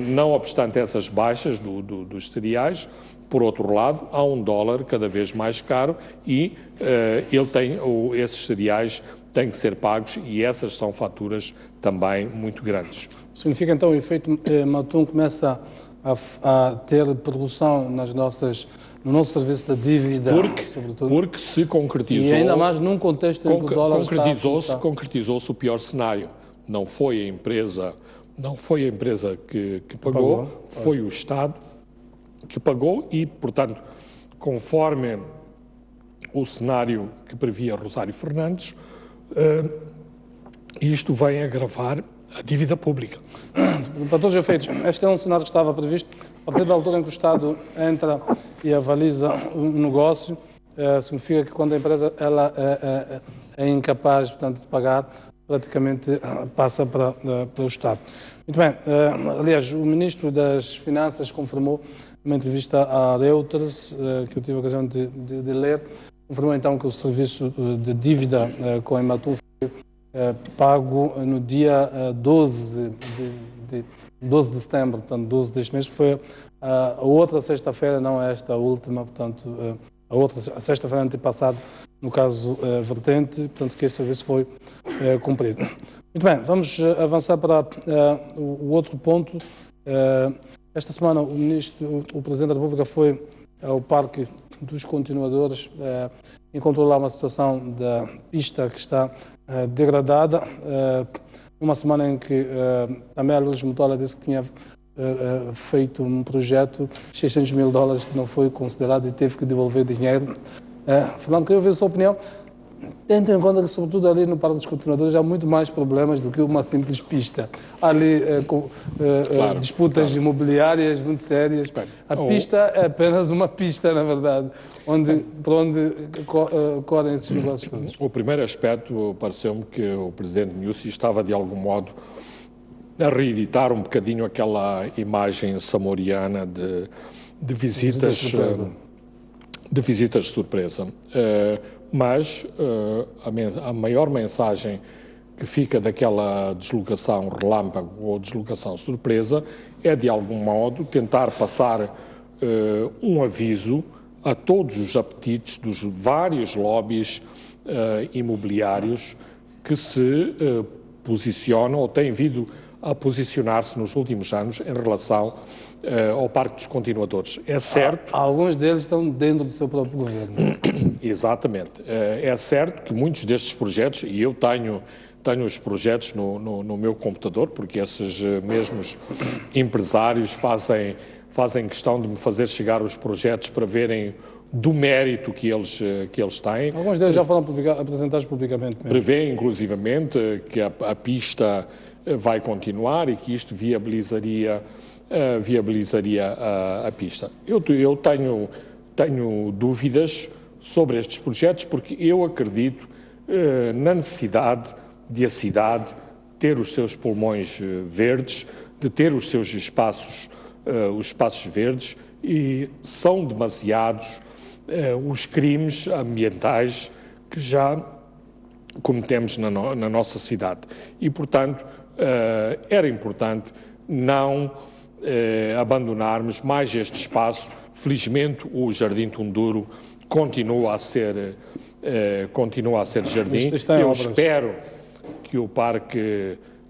não obstante essas baixas dos cereais, por outro lado, há um dólar cada vez mais caro e esses cereais têm que ser pagos, e essas são faturas também muito grandes. Significa então o efeito Matum começa a ter repercussão no nosso serviço da dívida, sobretudo. Porque se concretizou... E ainda mais num contexto em que o dólar concretizou-se o pior cenário. Não foi a empresa que pagou, foi o Estado que pagou e, portanto, conforme o cenário que previa Rosário Fernandes, isto vem agravar a dívida pública. Para todos os efeitos, este é um cenário que estava previsto. A partir da altura em que o Estado entra e avaliza o negócio, significa que quando a empresa ela é incapaz, portanto, de pagar, praticamente passa para o Estado. Muito bem. Aliás, o Ministro das Finanças confirmou, numa entrevista à Reuters, que eu tive a ocasião de ler, confirmou então que o serviço de dívida com a Ematum foi pago no dia 12 de setembro, portanto 12 deste mês, foi a outra sexta-feira, não esta última, portanto a outra sexta-feira antepassada, no caso vertente, portanto que este serviço foi cumprido. Muito bem, vamos avançar para o outro ponto. Esta semana o Presidente da República foi ao Parque dos Continuadores, encontrou lá uma situação da pista que está degradada, numa semana em que também a Lourdes Motola disse que tinha feito um projeto de $600 mil que não foi considerado e teve que devolver dinheiro. Fernando, queria ouvir a sua opinião. Tendo em conta que, sobretudo ali no Parque dos Continuadores, há muito mais problemas do que uma simples pista. Há ali disputas imobiliárias muito sérias. A pista é apenas uma pista, na verdade, por onde correm esses negócios todos. O primeiro aspecto, pareceu-me que o Presidente Nyusi estava, de algum modo, a reeditar um bocadinho aquela imagem samoriana de visitas de surpresa. Mas a maior mensagem que fica daquela deslocação relâmpago ou deslocação surpresa é, de algum modo, tentar passar um aviso a todos os apetites dos vários lobbies imobiliários que se posicionam ou têm vindo a posicionar-se nos últimos anos em relação ao Parque dos Continuadores. É certo... Alguns deles estão dentro do seu próprio governo. Exatamente. É certo que muitos destes projetos, e eu tenho os projetos no meu computador, porque esses mesmos empresários fazem questão de me fazer chegar os projetos para verem do mérito que eles têm. Alguns deles já foram apresentados publicamente. Prevê, inclusivamente, que a pista vai continuar e que isto viabilizaria a pista. Eu tenho dúvidas sobre estes projetos porque eu acredito na necessidade de a cidade ter os seus pulmões verdes, de ter os seus espaços verdes, e são demasiados os crimes ambientais que já cometemos na nossa cidade. E, portanto, era importante não abandonarmos mais este espaço. Felizmente, o Jardim Tunduro continua a ser jardim. Eu espero que o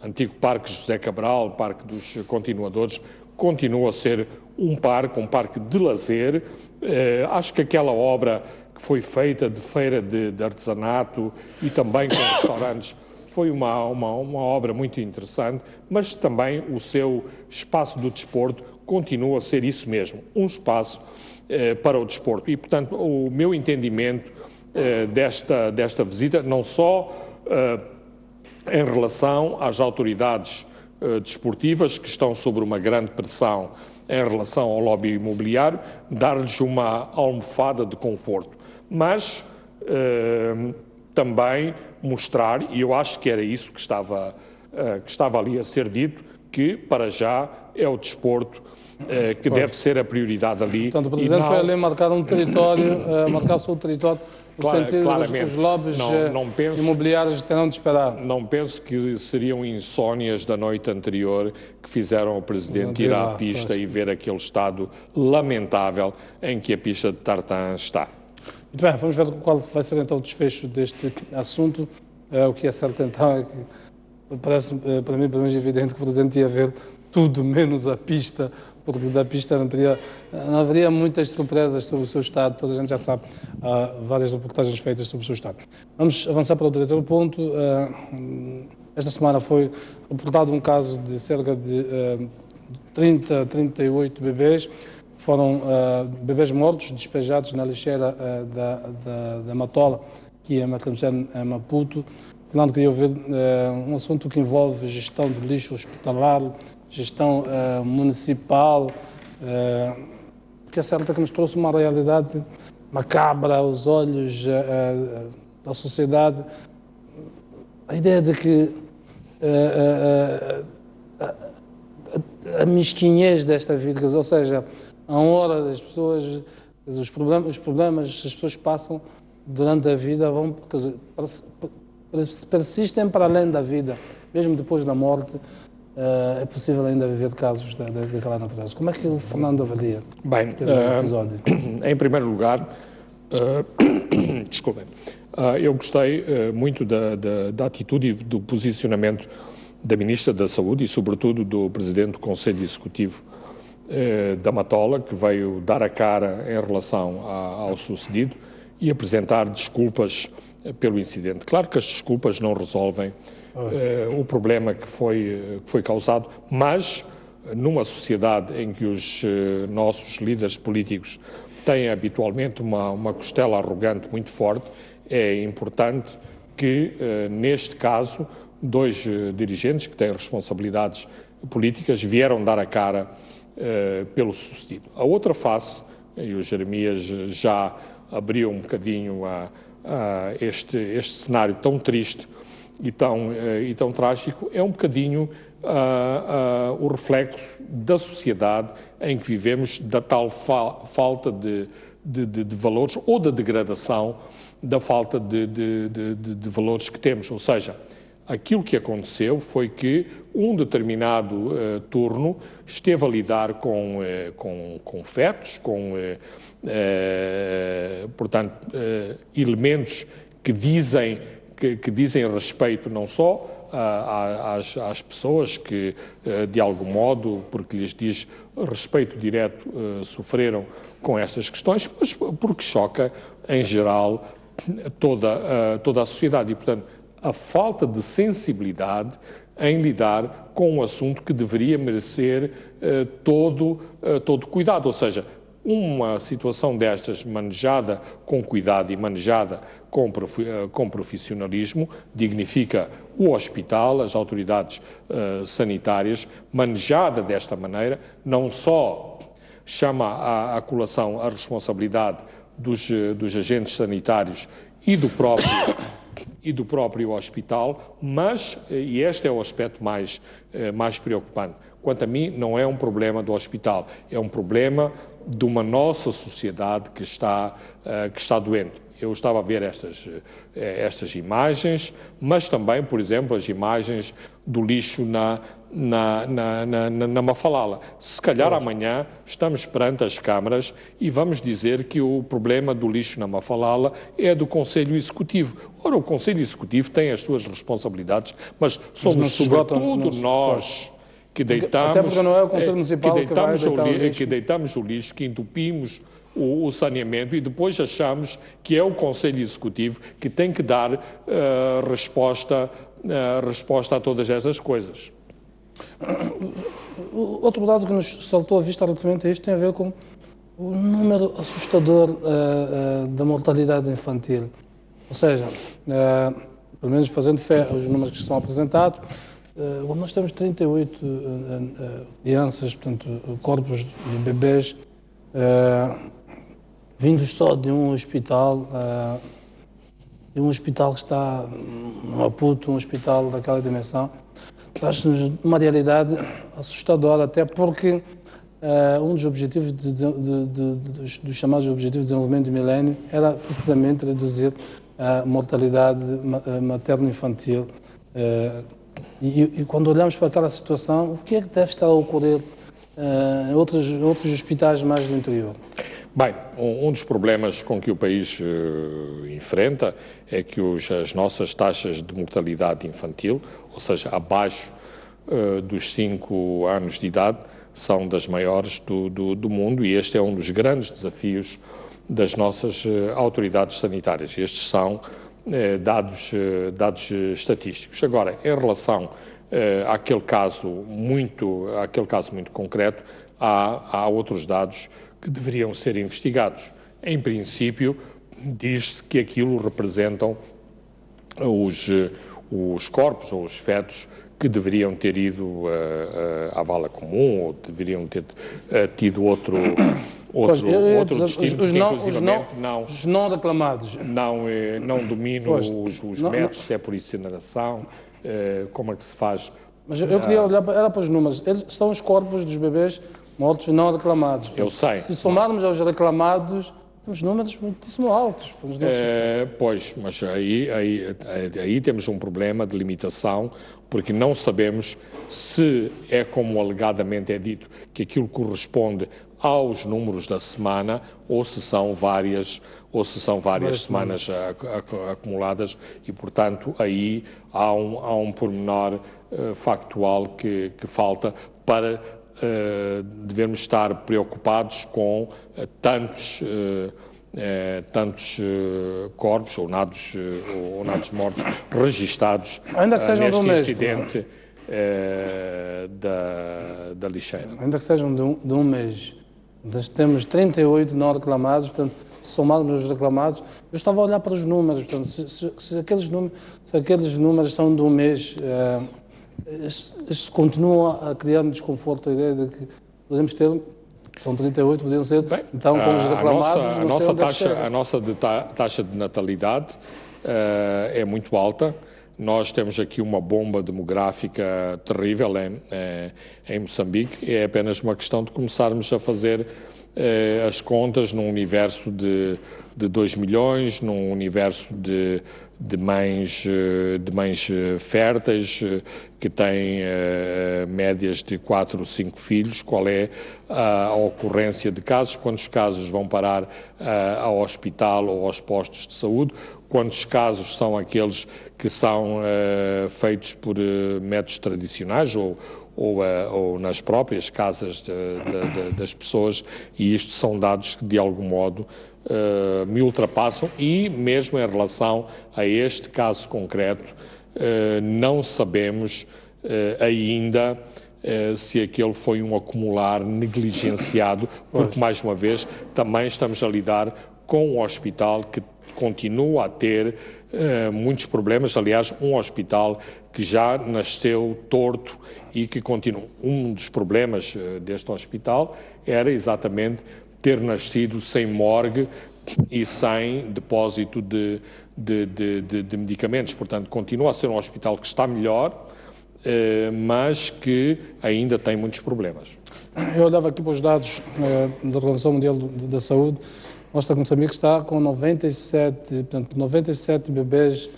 antigo Parque José Cabral, Parque dos Continuadores, continue a ser um parque de lazer. Acho que aquela obra que foi feita de feira de artesanato e também com restaurantes foi uma obra muito interessante, mas também o seu espaço do desporto continua a ser isso mesmo, um espaço para o desporto. E, portanto, o meu entendimento desta visita, não só em relação às autoridades desportivas, que estão sob uma grande pressão em relação ao lobby imobiliário, dar-lhes uma almofada de conforto, mas também mostrar, e eu acho que era isso que estava ali a ser dito, que para já é o desporto que deve ser a prioridade ali. Portanto, o Presidente foi ali marcar um território, marcar o seu território, no sentido que os lobbies imobiliários terão de esperar. Não penso que seriam insónias da noite anterior que fizeram o Presidente ir à pista e ver aquele estado lamentável em que a pista de tartan está. Muito bem, vamos ver qual vai ser então o desfecho deste assunto. O que é certo então é que parece para mim evidente que o Presidente ia ver tudo menos a pista porque da pista não haveria muitas surpresas sobre o seu estado, toda a gente já sabe, há várias reportagens feitas sobre o seu estado. Vamos avançar para o terceiro ponto. Esta semana foi reportado um caso de cerca de 38 bebês, foram bebês mortos, despejados na lixeira da Matola, que é em Maputo. Fernando, queria ouvir um assunto que envolve gestão do lixo hospitalar, gestão municipal, que é certo que nos trouxe uma realidade macabra aos olhos da sociedade. A ideia de que a mesquinhez desta vida, ou seja, a hora das pessoas, os problemas as pessoas passam durante a vida vão, persistem para além da vida, mesmo depois da morte. É possível ainda viver casos daquela natureza. Como é que o Fernando avalia aquele episódio? Em primeiro lugar, desculpem, eu gostei muito da atitude e do posicionamento da Ministra da Saúde e, sobretudo, do Presidente do Conselho Executivo da Matola, que veio dar a cara em relação ao sucedido e apresentar desculpas pelo incidente. Claro que as desculpas não resolvem o problema que foi causado, mas numa sociedade em que os nossos líderes políticos têm habitualmente uma costela arrogante muito forte, é importante que, neste caso, dois dirigentes que têm responsabilidades políticas vieram dar a cara pelo sucedido. A outra face, e o Jeremias já abriu um bocadinho este cenário tão triste e tão trágico, é um bocadinho o reflexo da sociedade em que vivemos, da tal falta de valores ou da degradação da falta de valores que temos. Ou seja, aquilo que aconteceu foi que um determinado turno esteve a lidar com fetos, portanto, elementos que dizem respeito não só às pessoas que, de algum modo, porque lhes diz respeito direto, sofreram com estas questões, mas porque choca, em geral, toda a sociedade. E, portanto, a falta de sensibilidade em lidar com um assunto que deveria merecer todo cuidado. Ou seja, uma situação destas manejada com cuidado e manejada com profissionalismo dignifica o hospital, as autoridades sanitárias. Manejada desta maneira, não só chama à colação a responsabilidade dos agentes sanitários e do próprio hospital, mas, e este é o aspecto mais preocupante, quanto a mim, não é um problema do hospital, é um problema de uma nossa sociedade que está doente. Eu estava a ver estas imagens, mas também, por exemplo, as imagens do lixo na Mafalala. Se calhar amanhã estamos perante as câmaras e vamos dizer que o problema do lixo na Mafalala é do Conselho Executivo. Ora, o Conselho Executivo tem as suas responsabilidades, mas somos sobretudo nós que deitamos, até porque não é o Conselho Municipal que deitamos o lixo, que entupimos o saneamento e depois achamos que é o Conselho Executivo que tem que dar resposta a todas essas coisas. Outro dado que nos saltou à vista relativamente a isto tem a ver com o número assustador da mortalidade infantil. Ou seja, pelo menos fazendo fé aos números que são apresentados, nós temos 38 crianças, portanto, corpos de bebês vindos só de um hospital que está no Maputo, um hospital daquela dimensão. Traz-nos uma realidade assustadora, até porque um dos objetivos dos chamados Objetivos de Desenvolvimento do Milénio era precisamente reduzir a mortalidade materno-infantil. E quando olhamos para aquela situação, o que é que deve estar a ocorrer em outros hospitais mais do interior? Bem, um dos problemas com que o país enfrenta é que as nossas taxas de mortalidade infantil, ou seja, abaixo dos 5 anos de idade, são das maiores do mundo, e este é um dos grandes desafios das nossas autoridades sanitárias. Estes são dados estatísticos. Agora, em relação àquele caso muito concreto, há outros dados que deveriam ser investigados. Em princípio, diz-se que aquilo representam os corpos ou os fetos que deveriam ter ido à vala comum ou deveriam ter tido outro destino, os não reclamados. Não domino os métodos, se é por incineração, como é que se faz. Mas eu queria olhar para os números. Eles são os corpos dos bebês mortos não reclamados. Eu sei. Se somarmos aos reclamados, temos números muitíssimo altos. Pois, mas aí temos um problema de limitação, porque não sabemos se é como alegadamente é dito, que aquilo corresponde aos números da semana ou se são várias semanas acumuladas, e, portanto, aí há um pormenor factual que falta para devemos estar preocupados com tantos corpos ou nados mortos registados neste incidente da lixeira. Ainda que sejam de um mês, temos 38 não reclamados, portanto, se somarmos os reclamados, eu estava a olhar para os números, portanto, se aqueles números são de um mês, isto continua a criar-me desconforto a ideia de que podemos ter, são 38, podiam ser, bem, então com os reclamados... A nossa taxa de natalidade é muito alta. Nós temos aqui uma bomba demográfica terrível em Moçambique. É apenas uma questão de começarmos a fazer as contas num universo de 2 milhões, num universo de mães férteis que têm médias de 4 ou 5 filhos, qual é a ocorrência de casos, quantos casos vão parar ao hospital ou aos postos de saúde, quantos casos são aqueles que são feitos por métodos tradicionais ou nas próprias casas das pessoas, e isto são dados que de algum modo me ultrapassam, e mesmo em relação a este caso concreto não sabemos ainda se aquele foi um acumular negligenciado, porque mais uma vez também estamos a lidar com um hospital que continua a ter muitos problemas, aliás um hospital que já nasceu torto e que continua. Um dos problemas deste hospital era exatamente ter nascido sem morgue e sem depósito de medicamentos. Portanto, continua a ser um hospital que está melhor, mas que ainda tem muitos problemas. Eu olhava aqui para os dados da Organização Mundial da Saúde, mostra que Moçambique está com 97 bebês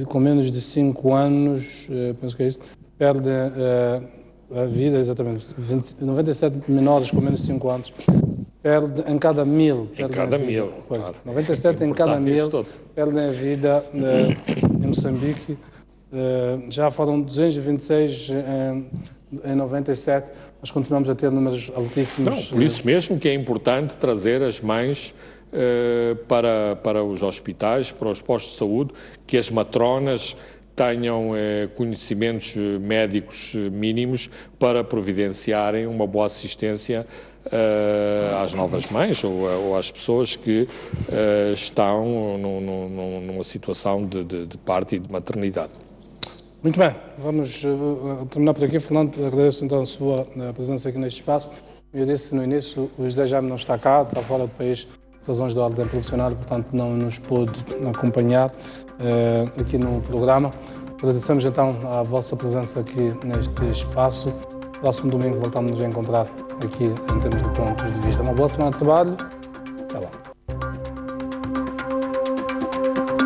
com menos de 5 anos, penso que é isso, perdem a vida, exatamente, 97 menores com menos de 5 anos, perdem em cada 1000. Em cada 1000, claro. 97 em cada 1000 perdem a vida em Moçambique. Já foram 226 em 97, nós continuamos a ter números altíssimos. Não, por isso mesmo que é importante trazer as mães para os hospitais, para os postos de saúde, que as matronas tenham conhecimentos médicos mínimos para providenciarem uma boa assistência às novas mães ou às pessoas que estão numa situação de parto e de maternidade. Muito bem, vamos terminar por aqui. Fernando, agradeço então a sua presença aqui neste espaço. Eu disse no início, o José Jaime não está cá, está fora do país, por razões de ordem profissional, portanto não nos pôde acompanhar aqui no programa. Agradecemos então a vossa presença aqui neste espaço. Próximo domingo voltamos a nos encontrar aqui em termos de pontos de vista. Uma boa semana de trabalho.